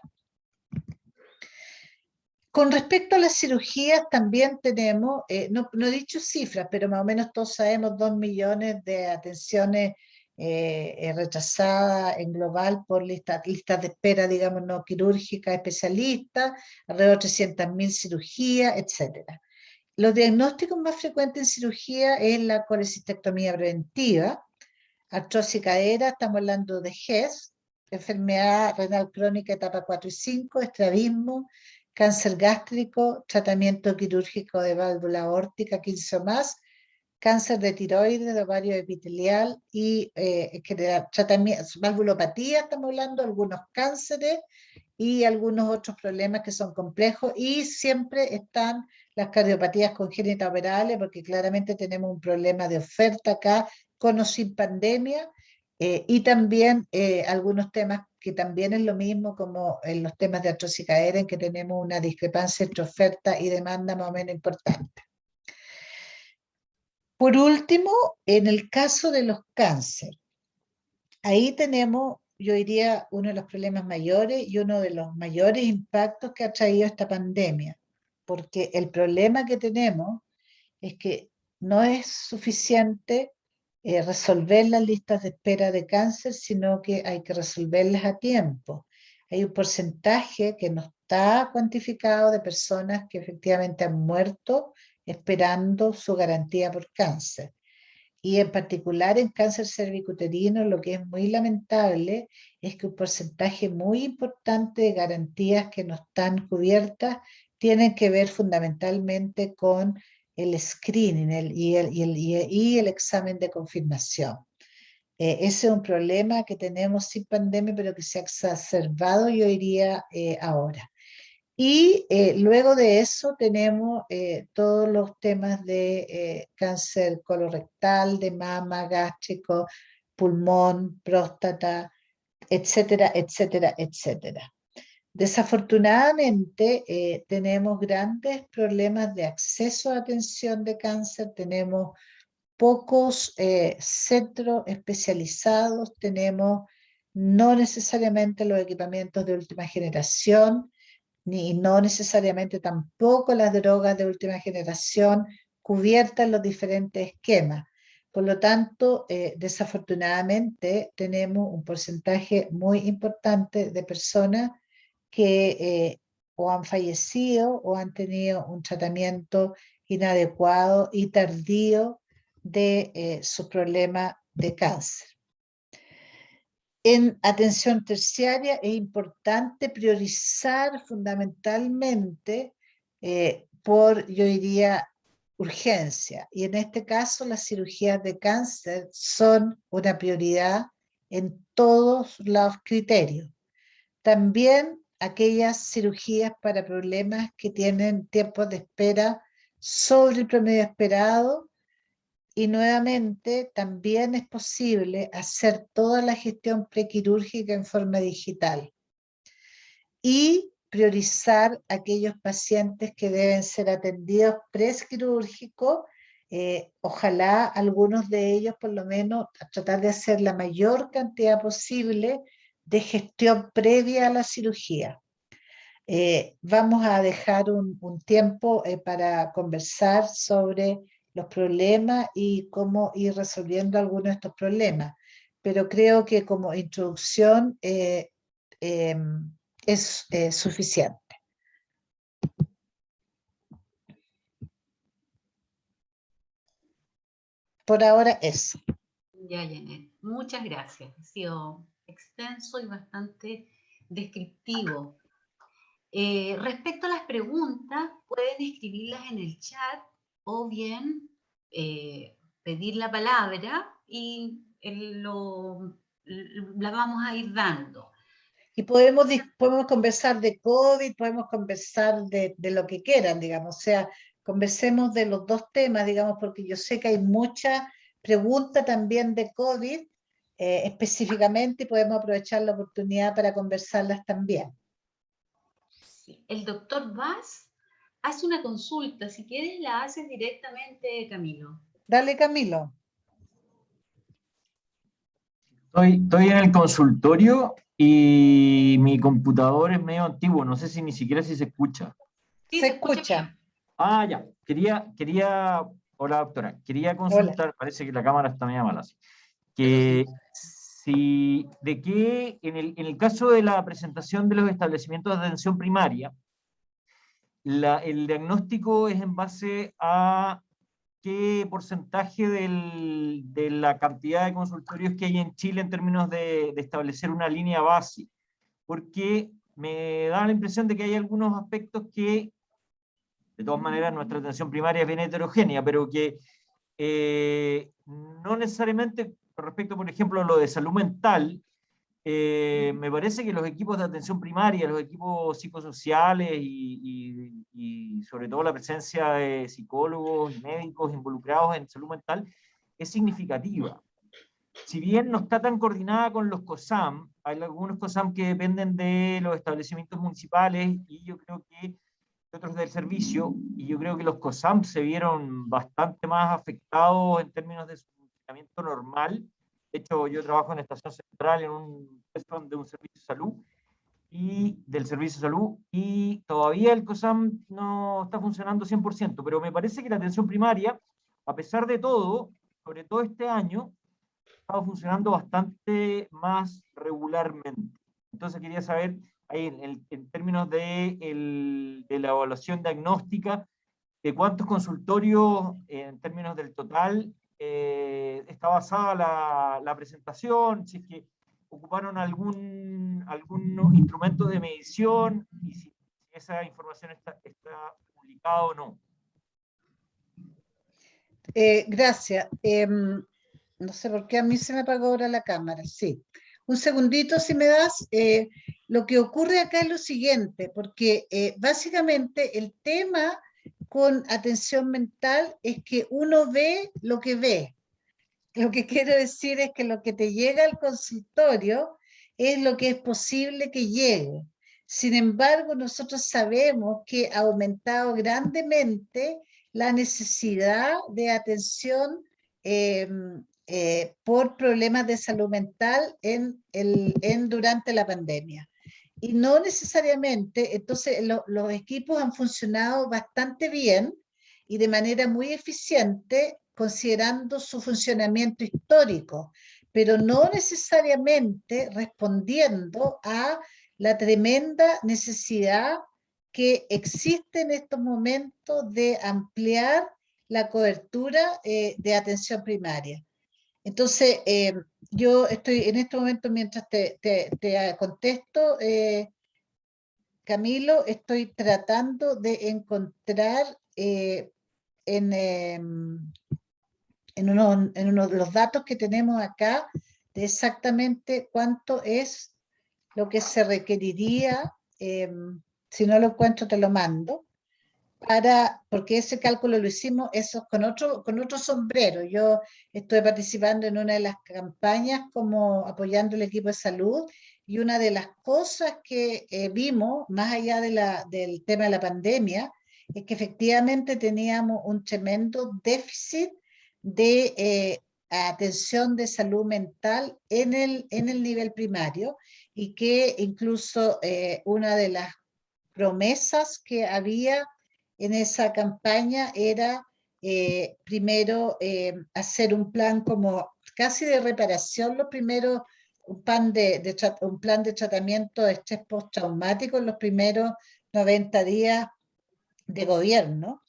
Con respecto a las cirugías, también tenemos, no he dicho cifras, pero más o menos todos sabemos 2 millones de atenciones retrasadas en global por listas de espera, digamos, no quirúrgicas, especialistas, alrededor de 300.000 cirugías, etc. Los diagnósticos más frecuentes en cirugía es la colecistectomía preventiva, artrosis cadera, estamos hablando de GES, enfermedad renal crónica etapa 4 y 5, estrabismo, cáncer gástrico, tratamiento quirúrgico de válvula aórtica 15 o más, cáncer de tiroides, de ovario epitelial y valvulopatía, estamos hablando, algunos cánceres y algunos otros problemas que son complejos y siempre están las cardiopatías congénitas operables porque claramente tenemos un problema de oferta acá con o sin pandemia y también algunos temas que también es lo mismo como en los temas de artrosis cadera en que tenemos una discrepancia entre oferta y demanda más o menos importante. Por último, en el caso de los cánceres, ahí tenemos, yo diría, uno de los problemas mayores y uno de los mayores impactos que ha traído esta pandemia, porque el problema que tenemos es que no es suficiente resolver las listas de espera de cáncer, sino que hay que resolverlas a tiempo. Hay un porcentaje que no está cuantificado de personas que efectivamente han muerto esperando su garantía por cáncer. y en particular en cáncer cervicuterino, lo que es muy lamentable es que un porcentaje muy importante de garantías que no están cubiertas tienen que ver fundamentalmente con el screening y el examen de confirmación. Ese es un problema que tenemos sin pandemia, pero que se ha exacerbado, yo diría, ahora. Y luego de eso tenemos todos los temas de cáncer colorectal, de mama, gástrico, pulmón, próstata, etcétera, etcétera, etcétera. Desafortunadamente, tenemos grandes problemas de acceso a atención de cáncer, tenemos pocos centros especializados, tenemos no necesariamente los equipamientos de última generación, ni no necesariamente tampoco las drogas de última generación cubiertas en los diferentes esquemas. Por lo tanto, desafortunadamente tenemos un porcentaje muy importante de personas que o han fallecido o han tenido un tratamiento inadecuado y tardío de su problema de cáncer. En atención terciaria es importante priorizar fundamentalmente por, yo diría, urgencia. Y en este caso las cirugías de cáncer son una prioridad en todos los criterios. También aquellas cirugías para problemas que tienen tiempos de espera sobre el promedio esperado. Y nuevamente, también es posible hacer toda la gestión prequirúrgica en forma digital y priorizar aquellos pacientes que deben ser atendidos presquirúrgico, ojalá algunos de ellos por lo menos a tratar de hacer la mayor cantidad posible de gestión previa a la cirugía. Vamos a dejar un tiempo para conversar sobre los problemas y cómo ir resolviendo algunos de estos problemas. Pero creo que como introducción es suficiente. Por ahora eso. Ya, Janet, muchas gracias. Ha sido extenso y bastante descriptivo. Respecto a las preguntas, pueden escribirlas en el chat o bien pedir la palabra y la vamos a ir dando. Y podemos conversar de COVID, podemos conversar de lo que quieran, digamos. O sea, conversemos de los dos temas, digamos, porque yo sé que hay mucha pregunta también de COVID específicamente y podemos aprovechar la oportunidad para conversarlas también. Sí. El doctor Vaz hace una consulta. Si quieres, la haces directamente, Camilo. Dale, Camilo. Estoy en el consultorio y mi computador es medio antiguo, no sé si ni siquiera si se escucha. Sí, se se escucha escucha. bien. Ah, ya. Hola doctora, quería consultar, Hola. parece que la cámara está medio mala, así, Eso que sí. en el caso de la presentación de los establecimientos de atención primaria, el diagnóstico es en base a qué porcentaje de la cantidad de consultorios que hay en Chile en términos de establecer una línea base, porque me da la impresión de que hay algunos aspectos que, de todas maneras, nuestra atención primaria es bien heterogénea, pero que no necesariamente, con respecto, por ejemplo, a lo de salud mental, me parece que los equipos de atención primaria, los equipos psicosociales y sobre todo la presencia de psicólogos y médicos involucrados en salud mental es significativa. Si bien no está tan coordinada con los COSAM, hay algunos COSAM que dependen de los establecimientos municipales y yo creo que otros del servicio, y yo creo que los COSAM se vieron bastante más afectados en términos de su funcionamiento normal. De hecho, yo trabajo en Estación Central en un restaurante de un servicio de salud y del servicio de salud, y todavía el COSAM no está funcionando 100%, pero me parece que la atención primaria, a pesar de todo, sobre todo este año, ha estado funcionando bastante más regularmente. Entonces quería saber, ahí en términos de la evaluación diagnóstica, de cuántos consultorios en términos del total está basada la presentación, si es que ocuparon algún instrumento de medición y si esa información está publicada o no. Gracias. No sé por qué a mí se me apagó ahora la cámara. Sí. Un segundito, si me das. Lo que ocurre acá es lo siguiente, porque básicamente el tema con atención mental es que uno ve lo que ve. Lo que quiero decir es que lo que te llega al consultorio es lo que es posible que llegue. Sin embargo, nosotros sabemos que ha aumentado grandemente la necesidad de atención eh, por problemas de salud mental durante la pandemia. Y no necesariamente, entonces los equipos han funcionado bastante bien y de manera muy eficiente considerando su funcionamiento histórico, pero no necesariamente respondiendo a la tremenda necesidad que existe en estos momentos de ampliar la cobertura de atención primaria. Entonces, yo estoy en este momento, mientras te contesto, Camilo, estoy tratando de encontrar en uno de los datos que tenemos acá de exactamente cuánto es lo que se requeriría, si no lo encuentro te lo mando, porque ese cálculo lo hicimos eso con otro sombrero. Yo estoy participando en una de las campañas como apoyando el equipo de salud y una de las cosas que vimos, más allá del tema de la pandemia, es que efectivamente teníamos un tremendo déficit de atención de salud mental en el nivel primario y que incluso una de las promesas que había en esa campaña era primero hacer un plan como casi de reparación, lo primero, un plan de tratamiento de estrés postraumático en los primeros 90 días de gobierno.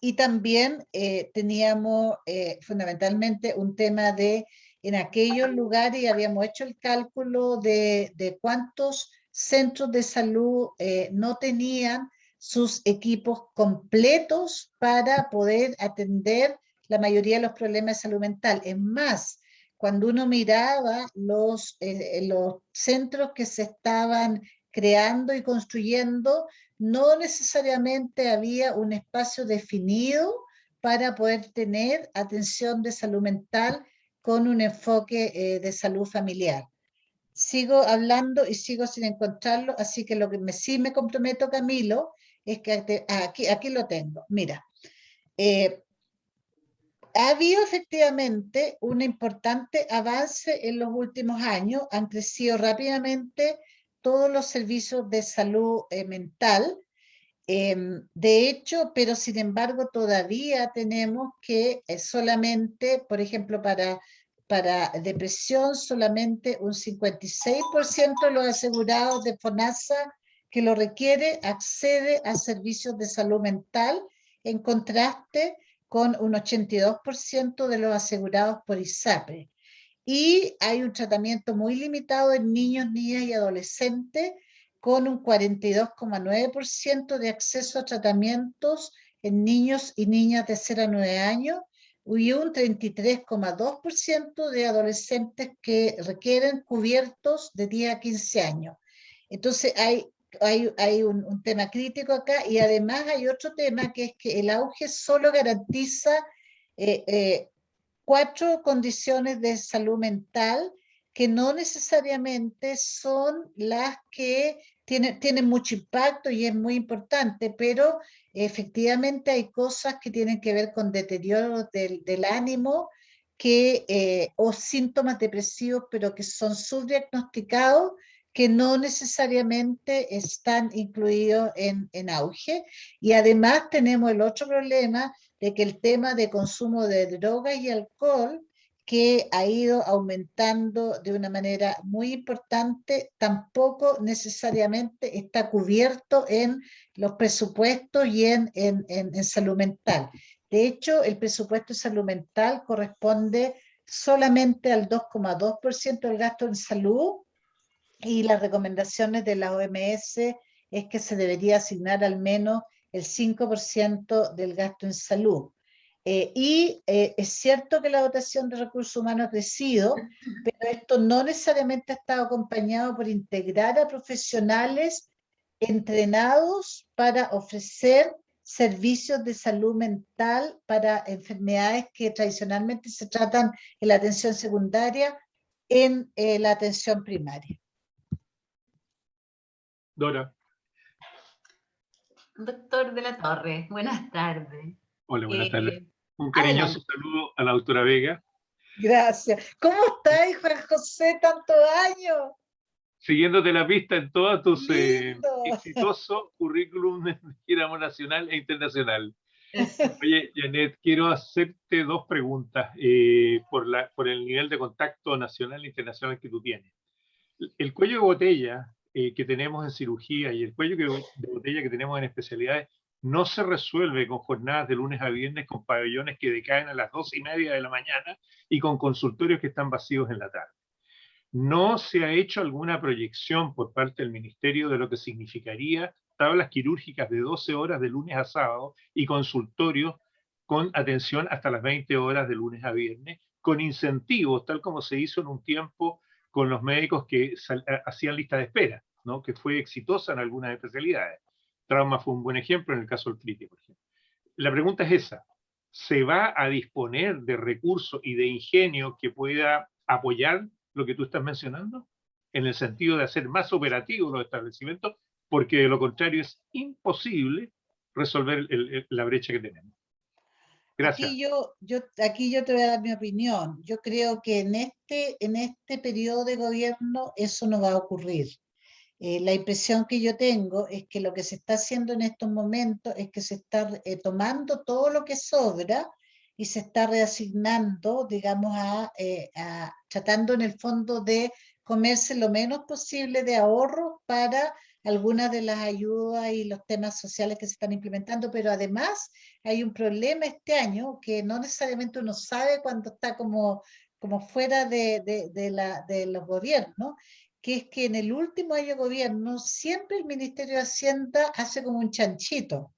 Y también teníamos fundamentalmente un tema de, en aquellos lugares, y habíamos hecho el cálculo de cuántos centros de salud no tenían sus equipos completos para poder atender la mayoría de los problemas de salud mental. Es más, cuando uno miraba los centros que se estaban creando y construyendo, no necesariamente había un espacio definido para poder tener atención de salud mental con un enfoque de salud familiar. Sigo hablando y sigo sin encontrarlo, así que lo que sí me comprometo, Camilo, es que aquí lo tengo. Mira, ha habido efectivamente un importante avance en los últimos años, han crecido rápidamente todos los servicios de salud mental. De hecho, pero sin embargo todavía tenemos que solamente, por ejemplo, para depresión, solamente un 56% de los asegurados de FONASA que lo requiere accede a servicios de salud mental, en contraste con un 82% de los asegurados por ISAPRE. Y hay un tratamiento muy limitado en niños, niñas y adolescentes, con un 42,9% de acceso a tratamientos en niños y niñas de 0 a 9 años y un 33,2% de adolescentes que requieren cubiertos de 10 a 15 años. Entonces hay un tema crítico acá y además hay otro tema que es que el auge solo garantiza 4 condiciones de salud mental que no necesariamente son las que tienen mucho impacto y es muy importante, pero efectivamente hay cosas que tienen que ver con deterioro del ánimo o síntomas depresivos, pero que son subdiagnosticados, que no necesariamente están incluidos en auge. Y además tenemos el otro problema de que el tema de consumo de drogas y alcohol, que ha ido aumentando de una manera muy importante, tampoco necesariamente está cubierto en los presupuestos y en salud mental. De hecho, el presupuesto de salud mental corresponde solamente al 2,2% del gasto en salud, y las recomendaciones de la OMS es que se debería asignar al menos el 5% del gasto en salud. Es cierto que la dotación de recursos humanos ha crecido, pero esto no necesariamente ha estado acompañado por integrar a profesionales entrenados para ofrecer servicios de salud mental para enfermedades que tradicionalmente se tratan en la atención secundaria, en la atención primaria. Dora. Doctor de la Torre, buenas tardes. Hola, buenas tardes. Un cariñoso Adelante. saludo a la doctora Vega. Gracias. ¿Cómo estás, Juan José, tantos años? Siguiéndote la pista en todos tus Lindo. exitoso currículum de gira nacional e internacional. Eso. Oye, Janet, quiero hacerte dos preguntas por el nivel de contacto nacional e internacional que tú tienes. El cuello de botella que tenemos en cirugía y el cuello de botella que tenemos en especialidades no se resuelve con jornadas de lunes a viernes con pabellones que decaen a las 2:30 de la mañana y con consultorios que están vacíos en la tarde. No se ha hecho alguna proyección por parte del Ministerio de lo que significaría tablas quirúrgicas de 12 horas de lunes a sábado y consultorios con atención hasta las 20 horas de lunes a viernes, con incentivos, tal como se hizo en un tiempo con los médicos que hacían lista de espera, ¿no? Que fue exitosa en algunas especialidades. Trauma fue un buen ejemplo en el caso del crítico, por ejemplo. La pregunta es esa: ¿se va a disponer de recursos y de ingenio que pueda apoyar lo que tú estás mencionando, en el sentido de hacer más operativos los establecimientos, porque de lo contrario es imposible resolver la brecha que tenemos? Gracias. Aquí yo te voy a dar mi opinión. Yo creo que en este periodo de gobierno eso no va a ocurrir. La impresión que yo tengo es que lo que se está haciendo en estos momentos es que se está tomando todo lo que sobra y se está reasignando, digamos, tratando en el fondo de comerse lo menos posible de ahorro para algunas de las ayudas y los temas sociales que se están implementando, pero además hay un problema este año que no necesariamente uno sabe cuando está como fuera de los gobiernos, que es que en el último año de gobierno siempre el Ministerio de Hacienda hace como un chanchito.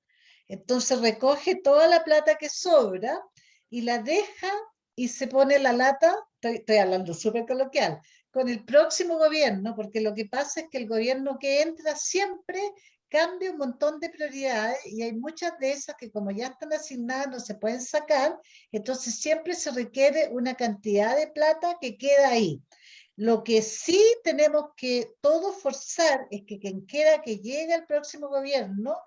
Entonces recoge toda la plata que sobra y la deja y se pone la lata, estoy hablando súper coloquial, con el próximo gobierno, porque lo que pasa es que el gobierno que entra siempre cambia un montón de prioridades y hay muchas de esas que como ya están asignadas no se pueden sacar, entonces siempre se requiere una cantidad de plata que queda ahí. Lo que sí tenemos que todos forzar es que quien quiera que llegue al próximo gobierno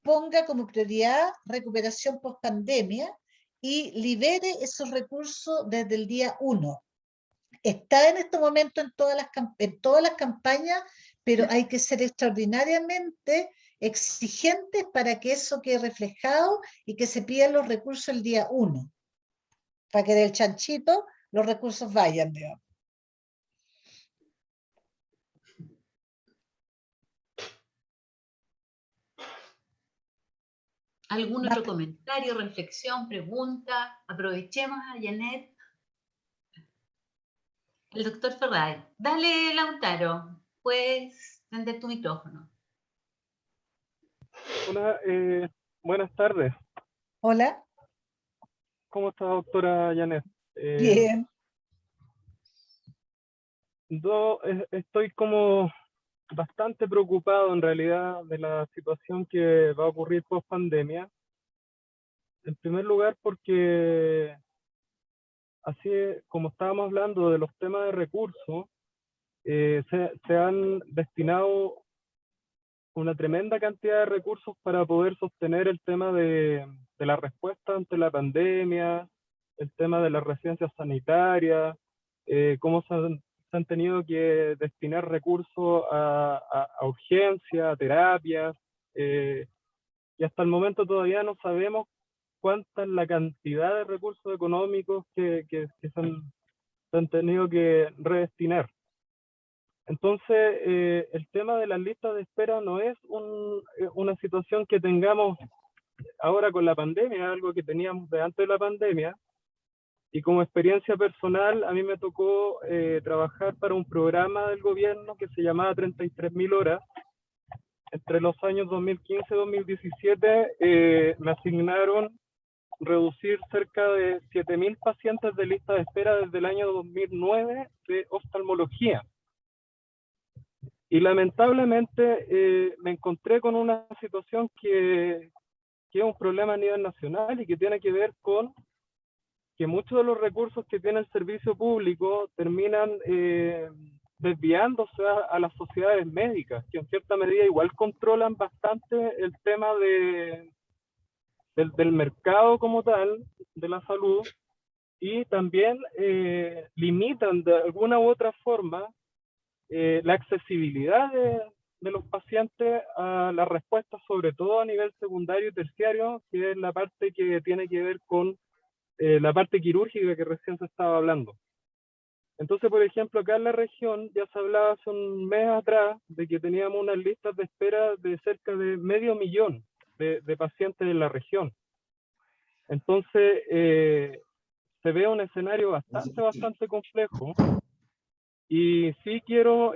ponga como prioridad recuperación post pandemia y libere esos recursos desde el día 1. Está en este momento en todas las campañas, pero hay que ser extraordinariamente exigentes para que eso quede reflejado y que se pidan los recursos el día 1, para que del chanchito los recursos vayan, digamos. ¿Algún otro comentario, reflexión, pregunta? Aprovechemos a Janet. El doctor Ferrari. Dale, Lautaro, puedes prender tu micrófono. Hola, buenas tardes. Hola. ¿Cómo está, doctora Janet? Bien. Yo estoy como bastante preocupado en realidad de la situación que va a ocurrir post pandemia. En primer lugar porque así como estábamos hablando de los temas de recursos, se han destinado una tremenda cantidad de recursos para poder sostener el tema de la respuesta ante la pandemia, el tema de las residencias sanitarias, cómo se han tenido que destinar recursos a urgencia, a terapias, y hasta el momento todavía no sabemos cuánta es la cantidad de recursos económicos que se han tenido que redestinar. Entonces, el tema de las listas de espera no es una situación que tengamos ahora con la pandemia, algo que teníamos de antes de la pandemia, y como experiencia personal, a mí me tocó trabajar para un programa del gobierno que se llamaba 33.000 horas. Entre los años 2015 y 2017 me asignaron reducir cerca de 7.000 pacientes de lista de espera desde el año 2009 de oftalmología. Y lamentablemente me encontré con una situación que es un problema a nivel nacional y que tiene que ver con que muchos de los recursos que tiene el servicio público terminan desviándose a las sociedades médicas, que en cierta medida igual controlan bastante el tema del mercado como tal, de la salud, y también limitan de alguna u otra forma la accesibilidad de los pacientes a las respuestas, sobre todo a nivel secundario y terciario, que es la parte que tiene que ver con la parte quirúrgica que recién se estaba hablando. Entonces, por ejemplo, acá en la región ya se hablaba hace un mes atrás de que teníamos unas listas de espera de cerca de 500.000 de pacientes en la región. Entonces, se ve un escenario bastante complejo. Y sí quiero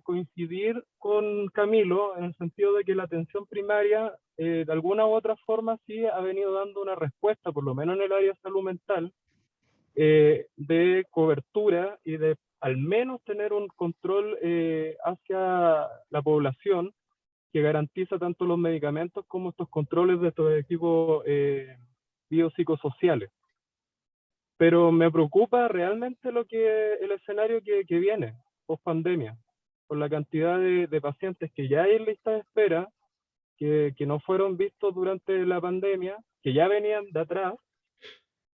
coincidir con Camilo en el sentido de que la atención primaria de alguna u otra forma sí ha venido dando una respuesta, por lo menos en el área de salud mental, de cobertura y de al menos tener un control hacia la población que garantiza tanto los medicamentos como estos controles de estos equipos biopsicosociales. Pero me preocupa realmente el escenario que viene, post pandemia, por la cantidad de pacientes que ya hay en lista de espera, que no fueron vistos durante la pandemia, que ya venían de atrás,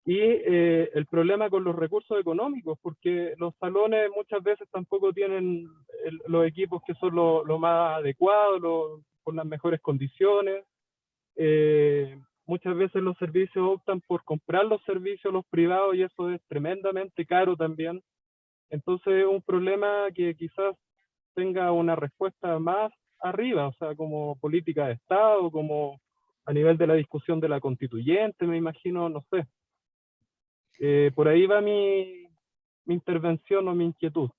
y el problema con los recursos económicos, porque los salones muchas veces tampoco tienen los equipos que son lo más adecuados, con las mejores condiciones. Muchas veces los servicios optan por comprar los servicios los privados y eso es tremendamente caro también. Entonces es un problema que quizás tenga una respuesta más arriba, o sea, como política de Estado, como a nivel de la discusión de la constituyente, me imagino, no sé. Por ahí va mi intervención o mi inquietud.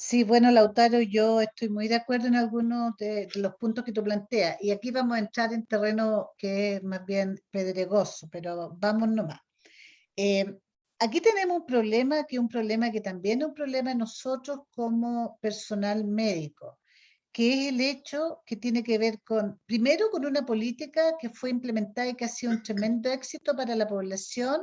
Sí, bueno, Lautaro, yo estoy muy de acuerdo en algunos de los puntos que tú planteas. Y aquí vamos a entrar en terreno que es más bien pedregoso, pero vamos nomás. Aquí tenemos un problema que también es un problema de nosotros como personal médico, que es el hecho que tiene que ver con, primero, con una política que fue implementada y que ha sido un tremendo éxito para la población,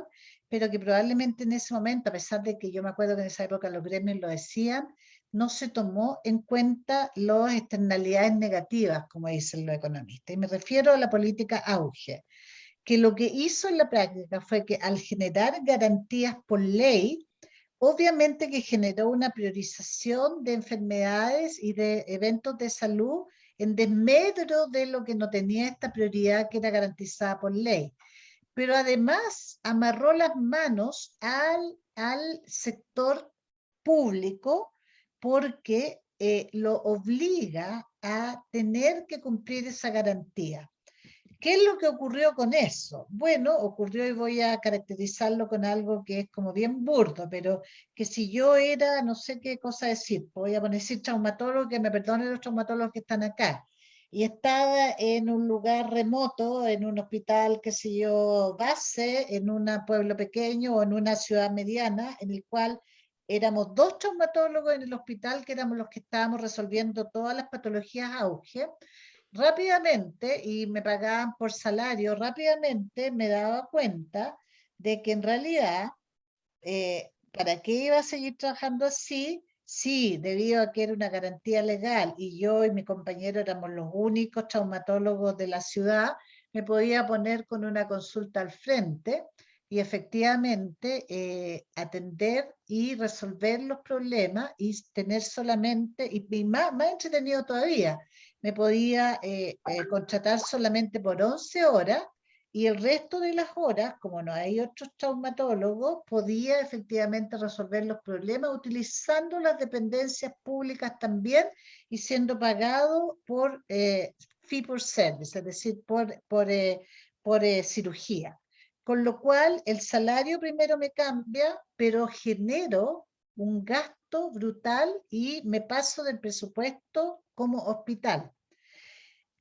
pero que probablemente en ese momento, a pesar de que yo me acuerdo que en esa época los gremios lo decían, no se tomó en cuenta las externalidades negativas, como dicen los economistas. Y me refiero a la política auge, que lo que hizo en la práctica fue que al generar garantías por ley, obviamente que generó una priorización de enfermedades y de eventos de salud en desmedro de lo que no tenía esta prioridad que era garantizada por ley. Pero además amarró las manos al sector público porque lo obliga a tener que cumplir esa garantía. ¿Qué es lo que ocurrió con eso? Bueno, ocurrió, y voy a caracterizarlo con algo que es como bien burdo, pero que si yo era, no sé qué cosa decir, voy a poner decir traumatólogo, que me perdonen los traumatólogos que están acá, y estaba en un lugar remoto, en un hospital, qué sé yo, base, en un pueblo pequeño o en una ciudad mediana, en el cual éramos 2 traumatólogos en el hospital, que éramos los que estábamos resolviendo todas las patologías auge. Rápidamente, y me pagaban por salario, rápidamente me daba cuenta de que en realidad, ¿para qué iba a seguir trabajando así? Sí, debido a que era una garantía legal y yo y mi compañero éramos los únicos traumatólogos de la ciudad, me podía poner con una consulta al frente y efectivamente atender y resolver los problemas y tener solamente, y más entretenido todavía, me podía contratar solamente por 11 horas y el resto de las horas, como no hay otros traumatólogos, podía efectivamente resolver los problemas utilizando las dependencias públicas también y siendo pagado por fee for service, es decir, por cirugía. Con lo cual, el salario primero me cambia, pero genero un gasto brutal y me paso del presupuesto como hospital.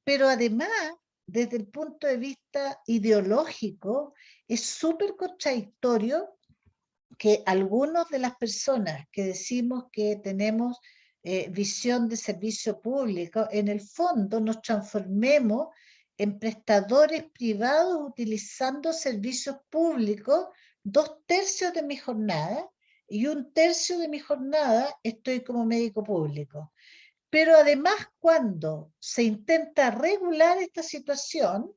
Pero además, desde el punto de vista ideológico, es súper contradictorio que algunas de las personas que decimos que tenemos visión de servicio público, en el fondo nos transformemos en prestadores privados utilizando servicios públicos 2/3 de mi jornada, y 1/3 de mi jornada estoy como médico público. Pero además, cuando se intenta regular esta situación,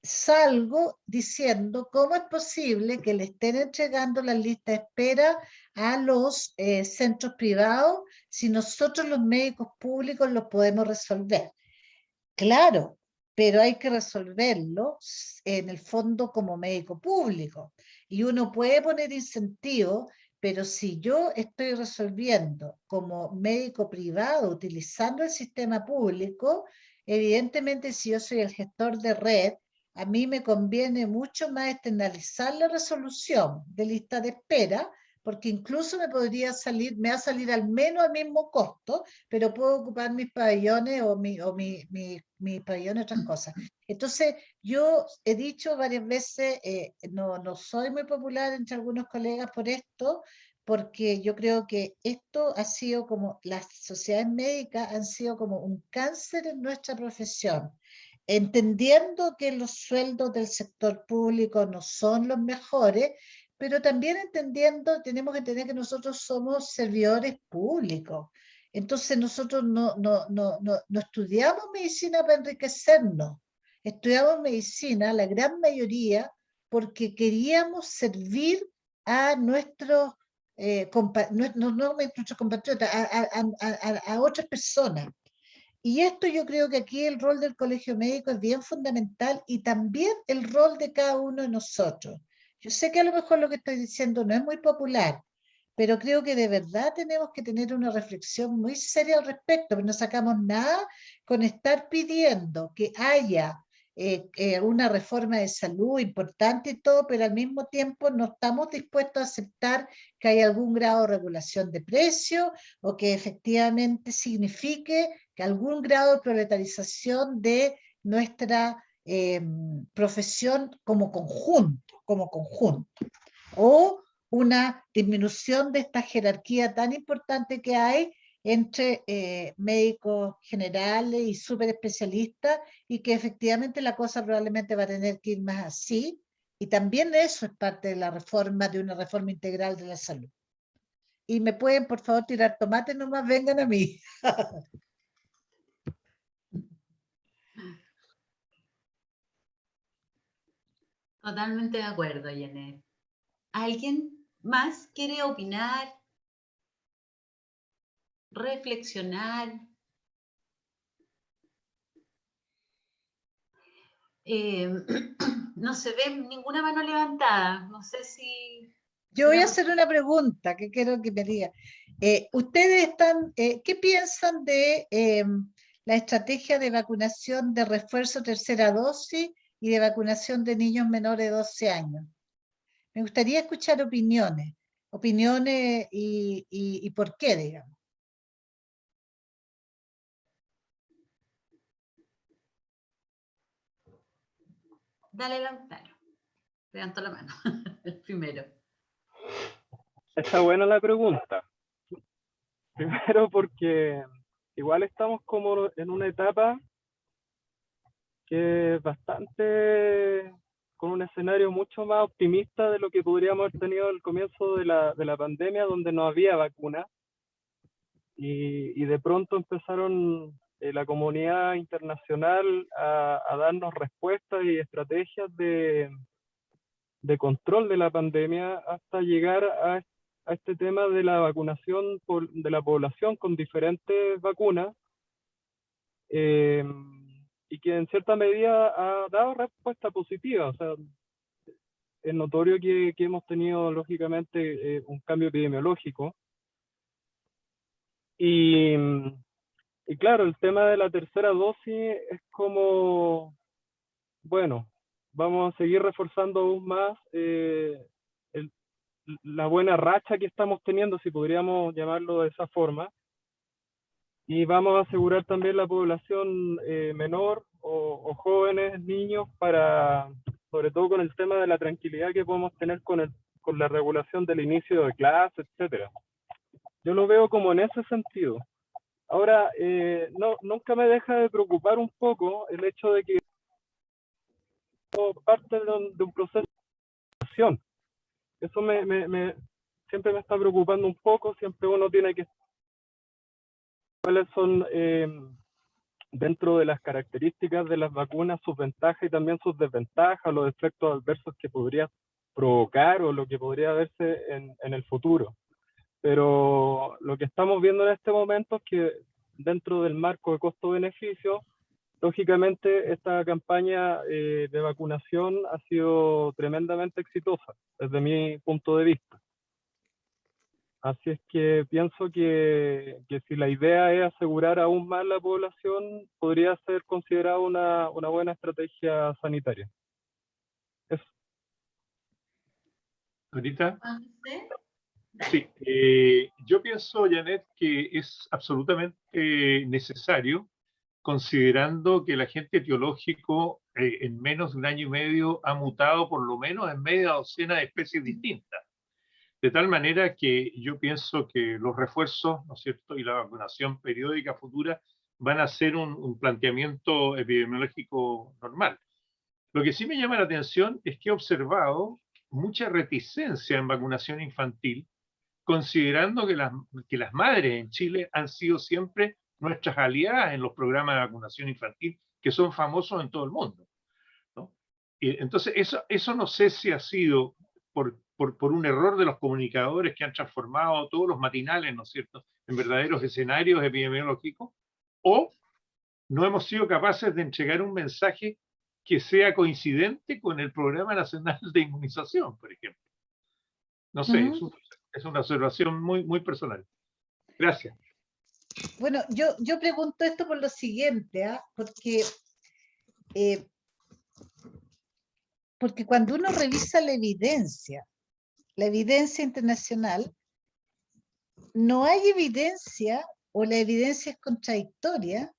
salgo diciendo cómo es posible que le estén entregando la lista de espera a los centros privados si nosotros los médicos públicos los podemos resolver. Claro, pero hay que resolverlo en el fondo como médico público. Y uno puede poner incentivos, pero si yo estoy resolviendo como médico privado utilizando el sistema público, evidentemente si yo soy el gestor de red, a mí me conviene mucho más externalizar la resolución de lista de espera, porque incluso me va a salir al menos al mismo costo, pero puedo ocupar mis pabellones o mis pabellones, otras cosas. Entonces, yo he dicho varias veces, no soy muy popular entre algunos colegas por esto, porque yo creo que esto ha sido como, las sociedades médicas han sido como un cáncer en nuestra profesión, entendiendo que los sueldos del sector público no son los mejores, pero también entendiendo, tenemos que entender que nosotros somos servidores públicos. Entonces nosotros no estudiamos medicina para enriquecernos, estudiamos medicina, la gran mayoría, porque queríamos servir a nuestros nuestros compatriotas, a otras personas. Y esto yo creo que aquí el rol del colegio médico es bien fundamental, y también el rol de cada uno de nosotros. Yo sé que a lo mejor lo que estoy diciendo no es muy popular, pero creo que de verdad tenemos que tener una reflexión muy seria al respecto, pero no sacamos nada con estar pidiendo que haya una reforma de salud importante y todo, pero al mismo tiempo no estamos dispuestos a aceptar que haya algún grado de regulación de precios o que efectivamente signifique que algún grado de proletarización de nuestra profesión como conjunto, o una disminución de esta jerarquía tan importante que hay entre médicos generales y súper especialistas, y que efectivamente la cosa probablemente va a tener que ir más así, y también eso es parte de la reforma, de una reforma integral de la salud. Y me pueden, por favor, tirar tomates, nomás vengan a mí. Totalmente de acuerdo, Janet. ¿Alguien más quiere opinar, reflexionar? No se ve ninguna mano levantada. No sé si... Yo voy a hacer una pregunta que quiero que me digan. Ustedes están, ¿qué piensan de la estrategia de vacunación de refuerzo tercera dosis y de vacunación de niños menores de 12 años? Me gustaría escuchar opiniones y por qué, digamos. Dale, Lautaro. Levanto la mano, el primero. Está buena la pregunta. Primero porque igual estamos como en una etapa que es bastante, con un escenario mucho más optimista de lo que podríamos haber tenido al comienzo de la pandemia, donde no había vacuna, y de pronto empezaron la comunidad internacional a darnos respuestas y estrategias de control de la pandemia, hasta llegar a este tema de la vacunación de la población con diferentes vacunas, y que en cierta medida ha dado respuesta positiva. O sea, es notorio que hemos tenido lógicamente un cambio epidemiológico, y Y claro, el tema de la tercera dosis es como, bueno, vamos a seguir reforzando aún más el- la buena racha que estamos teniendo, si podríamos llamarlo de esa forma, y vamos a asegurar también la población menor o jóvenes, niños, para, sobre todo con el tema de la tranquilidad que podemos tener con la regulación del inicio de clase, etcétera. Yo lo veo como en ese sentido. Ahora, no, nunca me deja de preocupar un poco el hecho de que parte de un proceso de acción. Eso siempre me está preocupando un poco, siempre uno tiene que cuáles son dentro de las características de las vacunas sus ventajas y también sus desventajas, los efectos adversos que podría provocar o lo que podría verse en el futuro. Pero lo que estamos viendo en este momento es que dentro del marco de costo-beneficio, lógicamente esta campaña de vacunación ha sido tremendamente exitosa desde mi punto de vista. Así es que pienso que si la idea es asegurar aún más la población, podría ser considerada una buena estrategia sanitaria. Eso. Ahorita. Entonces, Sí, yo pienso, Janet, que es absolutamente necesario, considerando que el agente etiológico en menos de un año y medio ha mutado por lo menos en media docena de especies distintas. De tal manera que yo pienso que los refuerzos, ¿no es cierto?, y la vacunación periódica futura van a ser un planteamiento epidemiológico normal. Lo que sí me llama la atención es que he observado mucha reticencia en vacunación infantil, considerando que las madres en Chile han sido siempre nuestras aliadas en los programas de vacunación infantil, que son famosos en todo el mundo, ¿no? Y entonces, eso no sé si ha sido por un error de los comunicadores que han transformado todos los matinales, ¿no es cierto?, en verdaderos escenarios epidemiológicos, o no hemos sido capaces de entregar un mensaje que sea coincidente con el Programa Nacional de Inmunización, por ejemplo. No sé, es una observación muy, muy personal. Gracias. Bueno, yo pregunto esto por lo siguiente, porque cuando uno revisa la evidencia internacional, no hay evidencia o la evidencia es contradictoria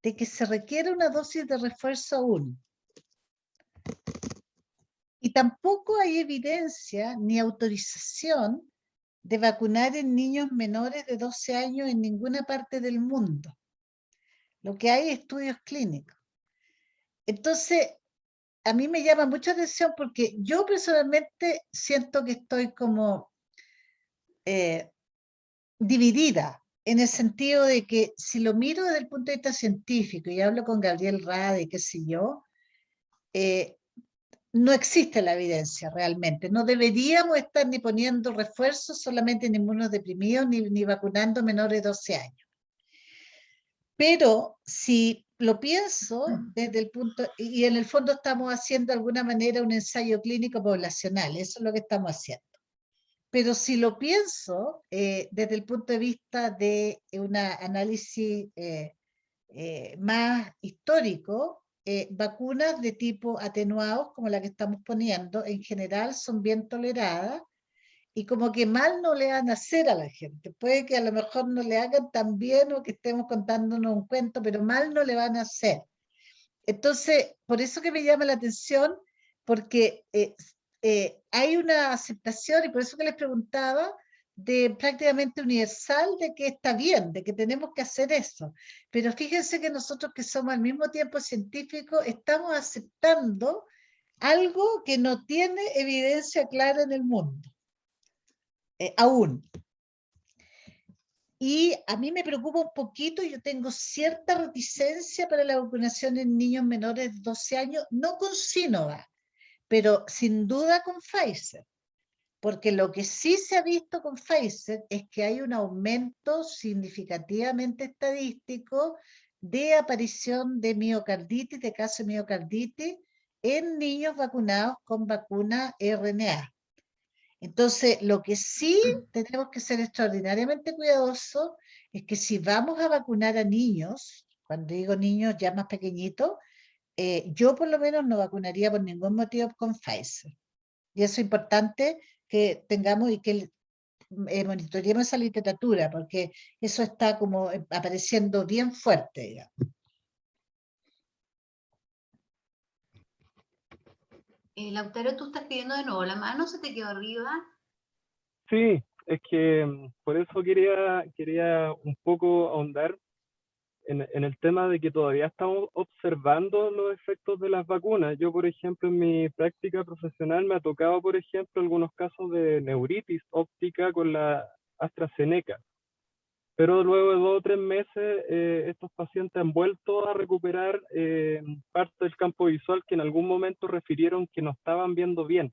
de que se requiere una dosis de refuerzo aún. Y tampoco hay evidencia ni autorización de vacunar en niños menores de 12 años en ninguna parte del mundo. Lo que hay es estudios clínicos. Entonces, a mí me llama mucha atención porque yo personalmente siento que estoy como dividida, en el sentido de que si lo miro desde el punto de vista científico y hablo con Gabriel Rade, qué sé yo, no existe la evidencia realmente. No deberíamos estar ni poniendo refuerzos solamente en inmunodeprimidos ni vacunando menores de 12 años. Pero si lo pienso desde el punto, y en el fondo estamos haciendo de alguna manera un ensayo clínico poblacional, eso es lo que estamos haciendo. Pero si lo pienso desde el punto de vista de un análisis más histórico, vacunas de tipo atenuados, como la que estamos poniendo, en general son bien toleradas y como que mal no le van a hacer a la gente. Puede que a lo mejor no le hagan tan bien o que estemos contándonos un cuento, pero mal no le van a hacer. Entonces, por eso que me llama la atención, porque hay una aceptación, y por eso que les preguntaba, de prácticamente universal de que está bien, de que tenemos que hacer eso. Pero fíjense que nosotros que somos al mismo tiempo científicos, estamos aceptando algo que no tiene evidencia clara en el mundo, aún. Y a mí me preocupa un poquito, yo tengo cierta reticencia para la vacunación en niños menores de 12 años, no con Sinovac, pero sin duda con Pfizer. Porque lo que sí se ha visto con Pfizer es que hay un aumento significativamente estadístico de aparición de miocarditis, de casos de miocarditis, en niños vacunados con vacuna RNA. Entonces, lo que sí tenemos que ser extraordinariamente cuidadosos es que si vamos a vacunar a niños, cuando digo niños ya más pequeñitos, yo por lo menos no vacunaría por ningún motivo con Pfizer. Y eso es importante que tengamos y que monitoreemos esa literatura, porque eso está como apareciendo bien fuerte, digamos. Lautaro, tú estás pidiendo de nuevo la mano, se te quedó arriba. Sí, es que por eso quería un poco ahondar en el tema de que todavía estamos observando los efectos de las vacunas. Yo, por ejemplo, en mi práctica profesional me ha tocado, por ejemplo, algunos casos de neuritis óptica con la AstraZeneca. Pero luego de 2 o 3 meses, estos pacientes han vuelto a recuperar parte del campo visual que en algún momento refirieron que no estaban viendo bien.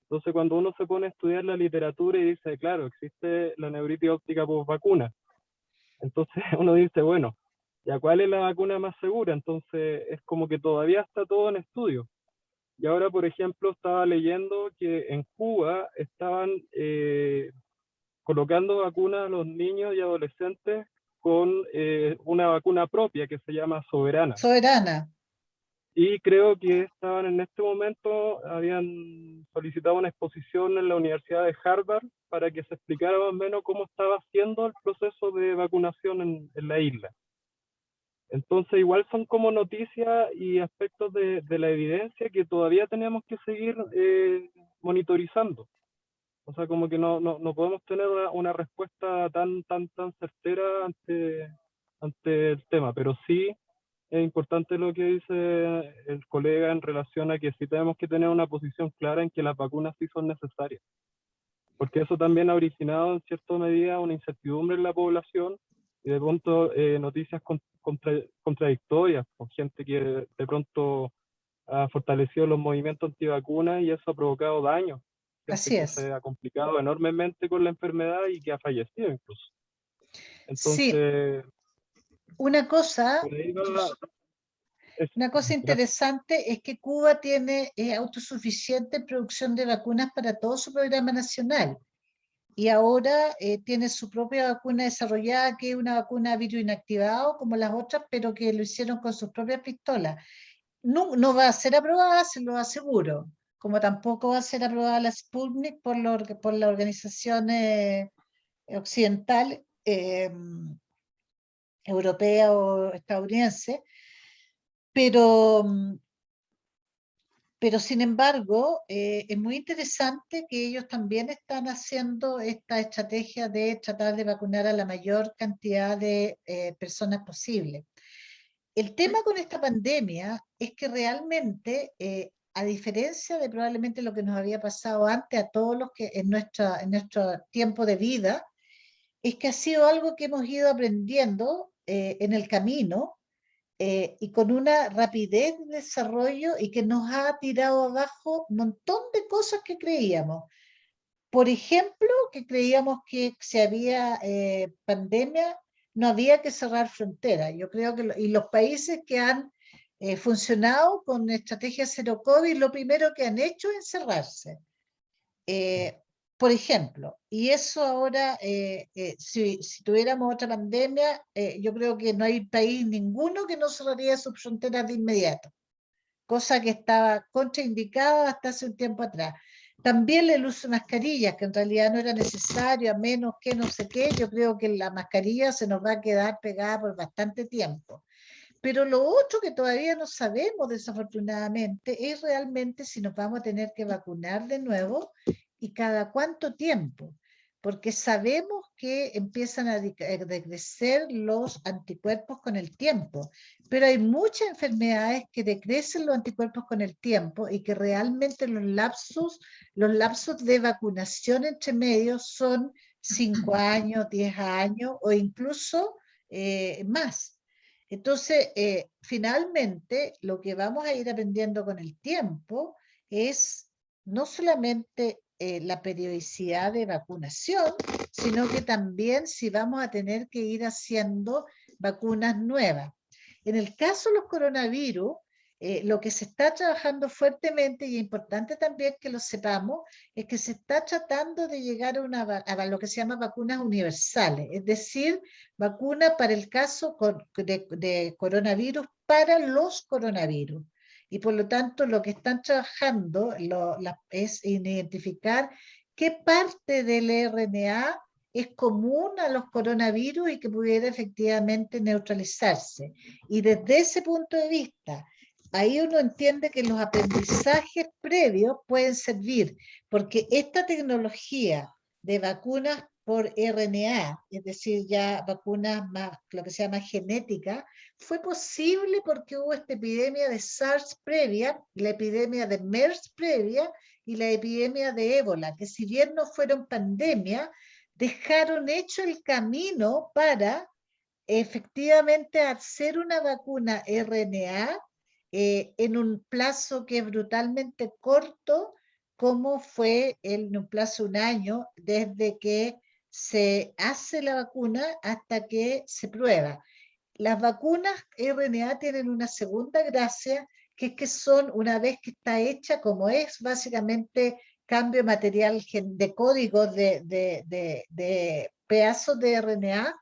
Entonces, cuando uno se pone a estudiar la literatura y dice, claro, existe la neuritis óptica post vacuna, entonces uno dice, bueno, ¿ya cuál es la vacuna más segura? Entonces, es como que todavía está todo en estudio. Y ahora, por ejemplo, estaba leyendo que en Cuba estaban colocando vacunas a los niños y adolescentes con una vacuna propia que se llama Soberana. Soberana. Y creo que estaban en este momento, habían solicitado una exposición en la Universidad de Harvard para que se explicara más o menos cómo estaba haciendo el proceso de vacunación en la isla. Entonces, igual son como noticias y aspectos de la evidencia que todavía tenemos que seguir monitorizando. O sea, como que no podemos tener una respuesta tan certera ante el tema, pero sí es importante lo que dice el colega en relación a que sí tenemos que tener una posición clara en que las vacunas sí son necesarias, porque eso también ha originado en cierta medida una incertidumbre en la población y de pronto noticias contradictorias, con gente que de pronto ha fortalecido los movimientos antivacunas y eso ha provocado daños. Gente Así que es. se ha complicado enormemente con la enfermedad y que ha fallecido incluso. Sí, Entonces, una cosa, por ahí va eso. una cosa Gracias. interesante es que Cuba tiene autosuficiente en producción de vacunas para todo su programa nacional. Y ahora tiene su propia vacuna desarrollada, que es una vacuna virus inactivado, como las otras, pero que lo hicieron con sus propias pistolas. No va a ser aprobada, se lo aseguro, como tampoco va a ser aprobada la Sputnik por la organización occidental, europea o estadounidense, pero, pero sin embargo, es muy interesante que ellos también están haciendo esta estrategia de tratar de vacunar a la mayor cantidad de personas posible. El tema con esta pandemia es que realmente, a diferencia de probablemente lo que nos había pasado antes a todos los que en nuestro tiempo de vida, es que ha sido algo que hemos ido aprendiendo en el camino y con una rapidez de desarrollo y que nos ha tirado abajo un montón de cosas que creíamos. Por ejemplo, que creíamos que si había pandemia no había que cerrar fronteras. Yo creo que y los países que han funcionado con estrategias cero COVID, lo primero que han hecho es cerrarse. Por ejemplo, y eso ahora, si tuviéramos otra pandemia, yo creo que no hay país ninguno que no cerraría sus fronteras de inmediato, cosa que estaba contraindicada hasta hace un tiempo atrás. También el uso de mascarillas, que en realidad no era necesario, a menos que no sé qué, yo creo que la mascarilla se nos va a quedar pegada por bastante tiempo. Pero lo otro que todavía no sabemos, desafortunadamente, es realmente si nos vamos a tener que vacunar de nuevo y cada cuánto tiempo, porque sabemos que empiezan a decrecer los anticuerpos con el tiempo, pero hay muchas enfermedades que decrecen los anticuerpos con el tiempo y que realmente los lapsos de vacunación entre medios son 5 años, 10 años o incluso más. Entonces, finalmente, lo que vamos a ir aprendiendo con el tiempo es no solamente la periodicidad de vacunación, sino que también si vamos a tener que ir haciendo vacunas nuevas. En el caso de los coronavirus, lo que se está trabajando fuertemente, y es importante también que lo sepamos, es que se está tratando de llegar a lo que se llama vacunas universales, es decir, vacuna para el caso de coronavirus para los coronavirus. Y por lo tanto, lo que están trabajando es identificar qué parte del RNA es común a los coronavirus y que pudiera efectivamente neutralizarse. Y desde ese punto de vista, ahí uno entiende que los aprendizajes previos pueden servir, porque esta tecnología de vacunas por RNA, es decir, ya vacunas más, lo que se llama genética, fue posible porque hubo esta epidemia de SARS previa, la epidemia de MERS previa y la epidemia de ébola, que si bien no fueron pandemia, dejaron hecho el camino para efectivamente hacer una vacuna RNA en un plazo que es brutalmente corto, como fue en un plazo de un año desde que se hace la vacuna hasta que se prueba. Las vacunas RNA tienen una segunda gracia, que es que son, una vez que está hecha, como es básicamente cambio material de códigos de pedazos de RNA,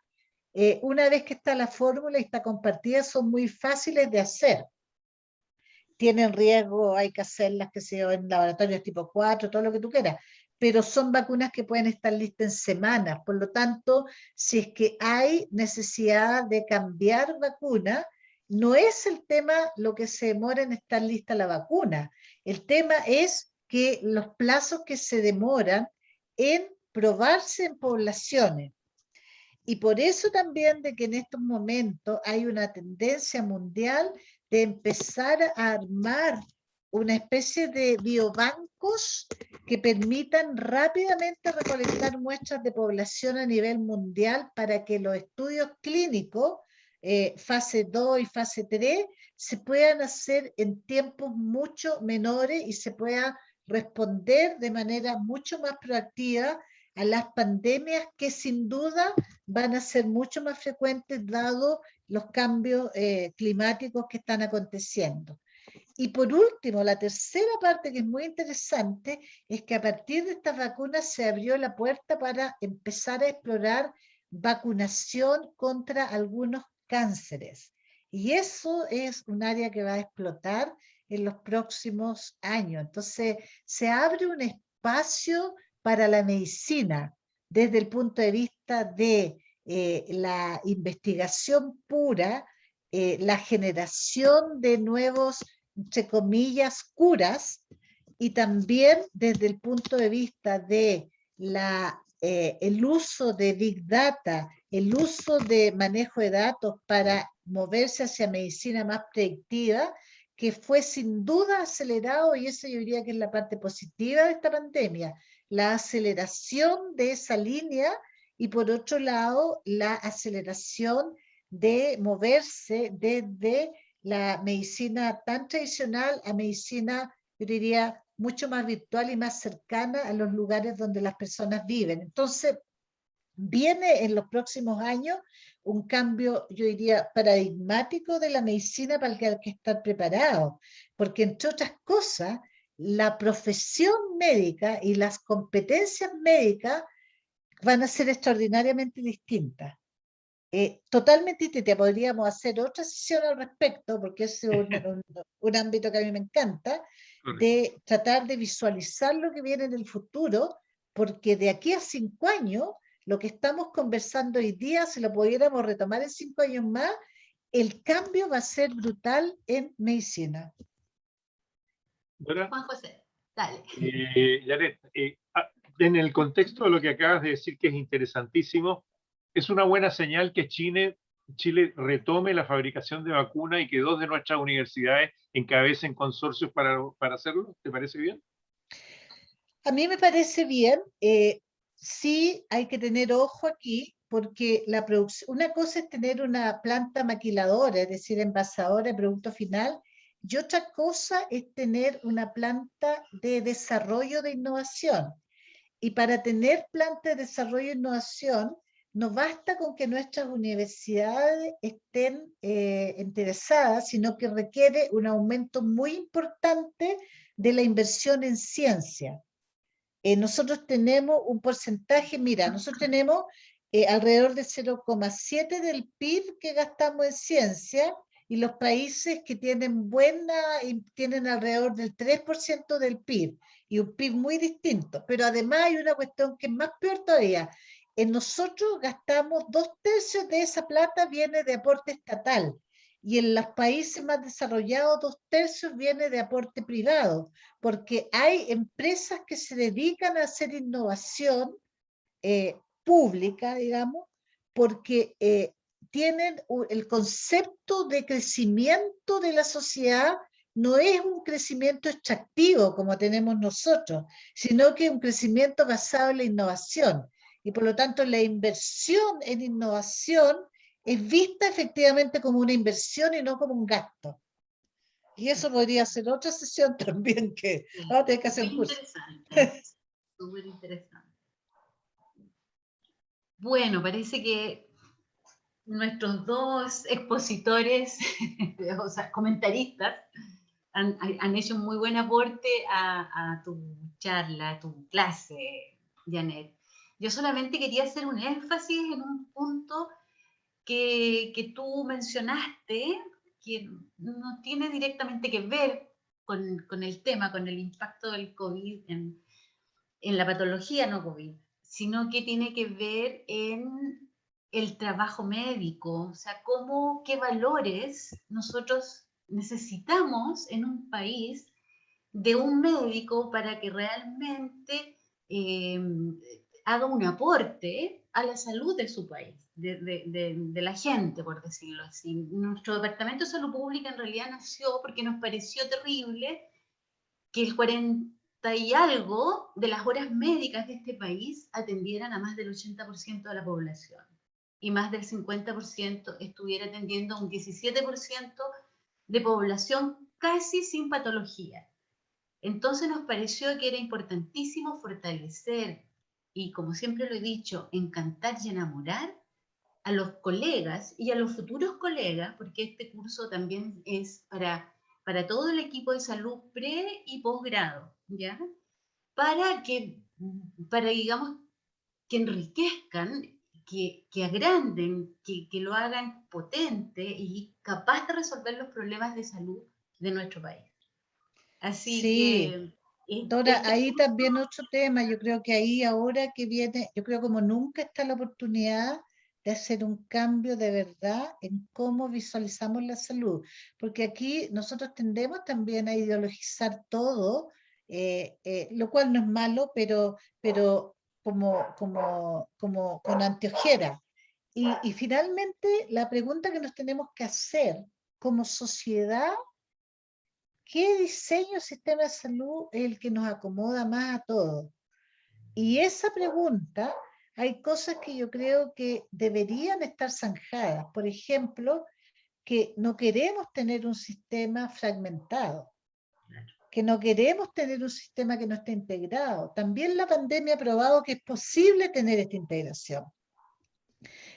una vez que está la fórmula y está compartida, son muy fáciles de hacer. Tienen riesgo, hay que hacerlas que sea en laboratorios tipo 4, todo lo que tú quieras, pero son vacunas que pueden estar listas en semanas. Por lo tanto, si es que hay necesidad de cambiar vacuna, no es el tema lo que se demora en estar lista la vacuna. El tema es que los plazos que se demoran en probarse en poblaciones. Y por eso también de que en estos momentos hay una tendencia mundial de empezar a armar una especie de biobancos que permitan rápidamente recolectar muestras de población a nivel mundial para que los estudios clínicos, fase 2 y fase 3, se puedan hacer en tiempos mucho menores y se pueda responder de manera mucho más proactiva a las pandemias que sin duda van a ser mucho más frecuentes dado los cambios climáticos que están aconteciendo. Y por último, la tercera parte que es muy interesante es que a partir de estas vacunas se abrió la puerta para empezar a explorar vacunación contra algunos cánceres. Y eso es un área que va a explotar en los próximos años. Entonces, se abre un espacio para la medicina desde el punto de vista de la investigación pura, la generación de nuevos, entre comillas, curas, y también desde el punto de vista de el uso de Big Data, el uso de manejo de datos para moverse hacia medicina más predictiva, que fue sin duda acelerado, y eso yo diría que es la parte positiva de esta pandemia, la aceleración de esa línea, y por otro lado, la aceleración de moverse desde la medicina tan tradicional a medicina, yo diría, mucho más virtual y más cercana a los lugares donde las personas viven. Entonces, viene en los próximos años un cambio, yo diría, paradigmático de la medicina para el que hay que estar preparado, porque entre otras cosas, la profesión médica y las competencias médicas van a ser extraordinariamente distintas. Totalmente distintas. Podríamos hacer otra sesión al respecto, porque es un ámbito que a mí me encanta, de tratar de visualizar lo que viene en el futuro, porque de aquí a 5 años, lo que estamos conversando hoy día, si lo pudiéramos retomar en 5 años más, el cambio va a ser brutal en medicina. ¿Verdad? Juan José, dale. Janet, en el contexto de lo que acabas de decir, que es interesantísimo, es una buena señal que Chile retome la fabricación de vacunas y que 2 de nuestras universidades encabecen consorcios para hacerlo. ¿Te parece bien? A mí me parece bien. Sí hay que tener ojo aquí, porque la una cosa es tener una planta maquiladora, es decir, envasadora de producto final, y otra cosa es tener una planta de desarrollo de innovación. Y para tener planta de desarrollo e innovación, no basta con que nuestras universidades estén interesadas, sino que requiere un aumento muy importante de la inversión en ciencia. Nosotros tenemos un porcentaje, mira, nosotros tenemos alrededor de 0,7 del PIB que gastamos en ciencia, y los países que tienen tienen alrededor del 3% del PIB, y un PIB muy distinto. Pero además hay una cuestión que es más peor todavía. Nosotros gastamos 2/3 de esa plata viene de aporte estatal, y en los países más desarrollados 2/3 viene de aporte privado, porque hay empresas que se dedican a hacer innovación pública, digamos, porque tienen el concepto de crecimiento de la sociedad. No es un crecimiento extractivo como tenemos nosotros, sino que es un crecimiento basado en la innovación. Y por lo tanto la inversión en innovación es vista efectivamente como una inversión y no como un gasto. Y eso podría ser otra sesión también, que vamos a tener que hacer un curso. Interesante, súper interesante. Bueno, parece que nuestros dos expositores, o sea, comentaristas, han hecho un muy buen aporte a tu charla, a tu clase, Janet. Yo solamente quería hacer un énfasis en un punto que tú mencionaste, que no tiene directamente que ver con el tema, con el impacto del COVID en la patología no COVID, sino que tiene que ver en el trabajo médico, o sea, qué valores nosotros necesitamos en un país de un médico para que realmente haga un aporte a la salud de su país, de la gente, por decirlo así. Nuestro Departamento de Salud Pública en realidad nació porque nos pareció terrible que el 40 y algo de las horas médicas de este país atendieran a más del 80% de la población, y más del 50% estuviera atendiendo a un 17% de población casi sin patología. Entonces nos pareció que era importantísimo fortalecer, y como siempre lo he dicho, encantar y enamorar a los colegas y a los futuros colegas, porque este curso también es para todo el equipo de salud pre y posgrado, ¿ya? Para digamos, que enriquezcan, que agranden, que lo hagan potente y capaz de resolver los problemas de salud de nuestro país. Así Sí, que Dora, este ahí curso, también otro tema, yo creo que ahí ahora que viene, yo creo como nunca está la oportunidad de hacer un cambio de verdad en cómo visualizamos la salud, porque aquí nosotros tendemos también a ideologizar todo, lo cual no es malo, pero como con anteojera. Y finalmente la pregunta que nos tenemos que hacer como sociedad: ¿qué diseño sistema de salud es el que nos acomoda más a todos? Y esa pregunta, hay cosas que yo creo que deberían estar zanjadas. Por ejemplo, que no queremos tener un sistema fragmentado, que no queremos tener un sistema que no esté integrado. También la pandemia ha probado que es posible tener esta integración,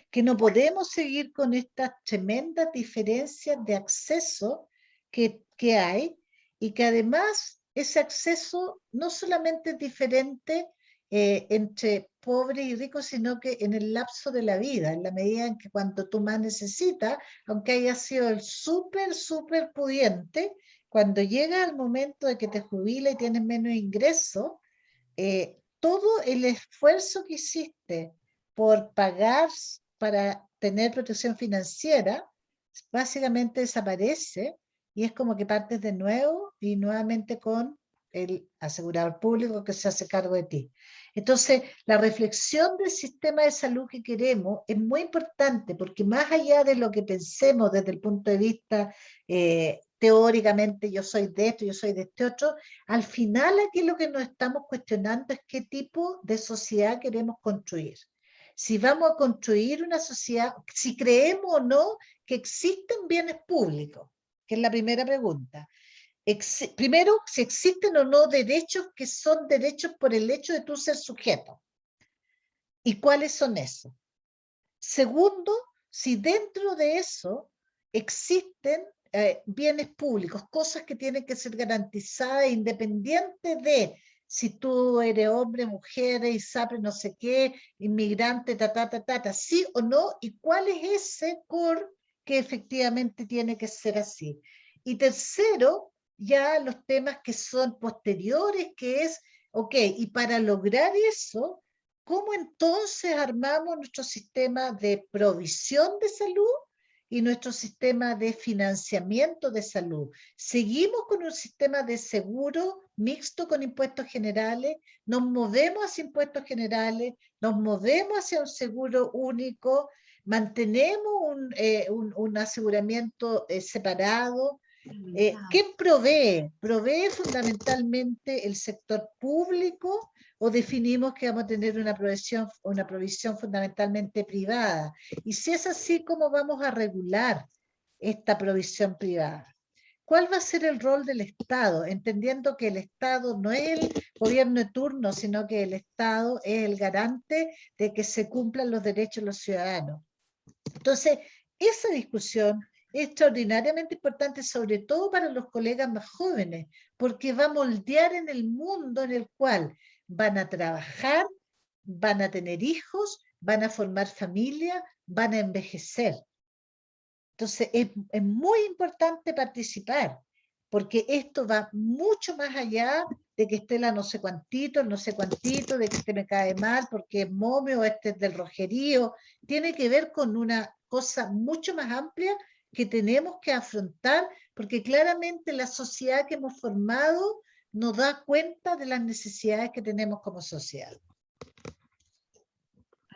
que no podemos seguir con estas tremendas diferencias de acceso que hay, y que además ese acceso no solamente es diferente entre pobre y rico, sino que en el lapso de la vida, en la medida en que cuanto tú más necesitas, aunque hayas sido el súper pudiente, cuando llega el momento de que te jubilas y tienes menos ingresos, todo el esfuerzo que hiciste por pagar para tener protección financiera básicamente desaparece, y es como que partes de nuevo y nuevamente con el asegurador público que se hace cargo de ti. Entonces, la reflexión del sistema de salud que queremos es muy importante, porque más allá de lo que pensemos desde el punto de vista teóricamente, yo soy de esto, yo soy de este otro, al final aquí lo que nos estamos cuestionando es qué tipo de sociedad queremos construir. Si vamos a construir una sociedad, si creemos o no que existen bienes públicos, que es la primera pregunta. Primero, si existen o no derechos que son derechos por el hecho de tú ser sujeto. ¿Y cuáles son esos? Segundo, si dentro de eso existen bienes públicos, cosas que tienen que ser garantizadas independiente de si tú eres hombre, mujer, ISAPRE, no sé qué, inmigrante, sí o no, y cuál es ese core que efectivamente tiene que ser así. Y tercero, ya los temas que son posteriores, que es, ok, y para lograr eso, ¿cómo entonces armamos nuestro sistema de provisión de salud y nuestro sistema de financiamiento de salud? ¿Seguimos con un sistema de seguro mixto con impuestos generales? ¿Nos movemos hacia impuestos generales? ¿Nos movemos hacia un seguro único? ¿Mantenemos un aseguramiento separado? ¿Quién provee? ¿Provee fundamentalmente el sector público o definimos que vamos a tener una provisión fundamentalmente privada? Y si es así, ¿cómo vamos a regular esta provisión privada? ¿Cuál va a ser el rol del Estado? Entendiendo que el Estado no es el gobierno de turno, sino que el Estado es el garante de que se cumplan los derechos de los ciudadanos. Entonces, esa discusión es extraordinariamente importante, sobre todo para los colegas más jóvenes, porque va a moldear en el mundo en el cual van a trabajar, van a tener hijos, van a formar familia, van a envejecer. Entonces, es muy importante participar, porque esto va mucho más allá de que esté la no sé cuantito, el no sé cuantito, de que este me cae mal porque es momio o este es del rojerío. Tiene que ver con una cosa mucho más amplia que tenemos que afrontar, porque claramente la sociedad que hemos formado nos da cuenta de las necesidades que tenemos como sociedad.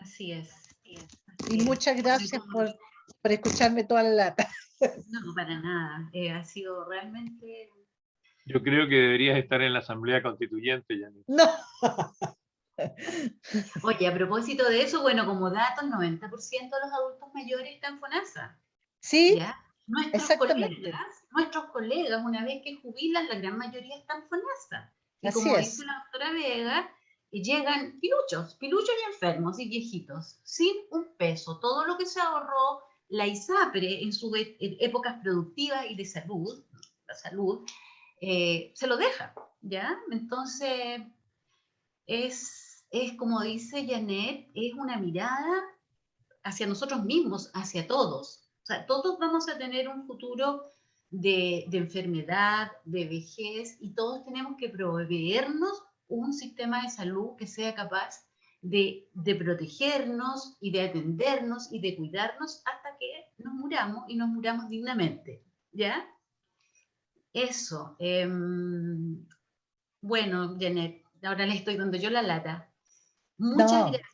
Así es. Y muchas gracias por escucharme toda la lata. No, para nada. Ha sido realmente... Yo creo que deberías estar en la Asamblea Constituyente, Janet. No. Oye, a propósito de eso, bueno, como dato, el 90% de los adultos mayores están en FONASA. Sí, ¿ya? Nuestros colegas, una vez que jubilan, la gran mayoría están en FONASA. Y así como es. dice la doctora Vega, llegan piluchos y enfermos y viejitos, sin un peso. Todo lo que se ahorró la ISAPRE en sus épocas productivas y de salud, la salud, se lo deja, ¿ya? Entonces, es como dice Janet, es una mirada hacia nosotros mismos, hacia todos. O sea, todos vamos a tener un futuro de enfermedad, de vejez, y todos tenemos que proveernos un sistema de salud que sea capaz de protegernos y de atendernos y de cuidarnos hasta que nos muramos y nos muramos dignamente, ¿ya? Eso. Bueno, Janet, ahora le estoy dando yo la lata. Muchas gracias.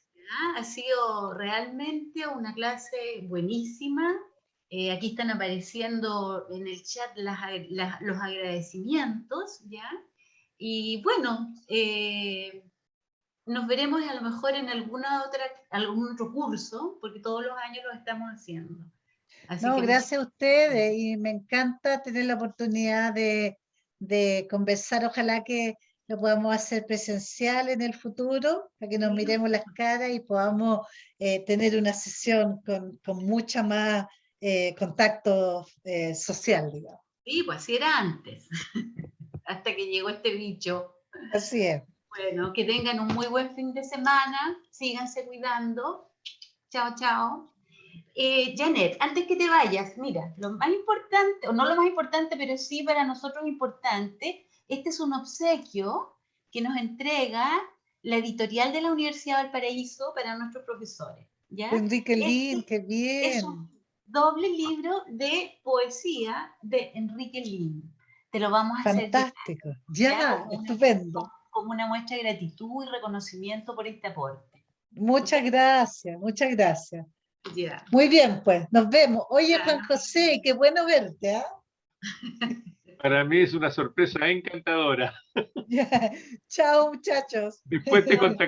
Ha sido realmente una clase buenísima. Aquí están apareciendo en el chat los agradecimientos, ¿ya? Y bueno, nos veremos a lo mejor en algún otro curso, porque todos los años lo estamos haciendo. Así No, que gracias a ustedes y me encanta tener la oportunidad de conversar. Ojalá que lo podamos hacer presencial en el futuro, para que nos miremos las caras y podamos tener una sesión con mucha más contacto social, digamos. sí, pues así era antes, hasta que llegó este bicho. Así es. Bueno, que tengan un muy buen fin de semana, síganse cuidando. Chao, chao. Janet, antes que te vayas, mira, lo más importante, o no lo más importante, pero sí para nosotros importante, este es un obsequio que nos entrega la editorial de la Universidad de Valparaíso para nuestros profesores. ¿Ya? Enrique Lin, qué bien. Es un doble libro de poesía de Enrique Lin. Te lo vamos a hacer fantástico. Ya, estupendo. como una muestra de gratitud y reconocimiento por este aporte. Muchas gracias, muchas gracias. Yeah. Muy bien, pues, nos vemos. Oye, Juan José, qué bueno verte, ¿ah? Para mí es una sorpresa encantadora. Chao, muchachos. Después te contacto.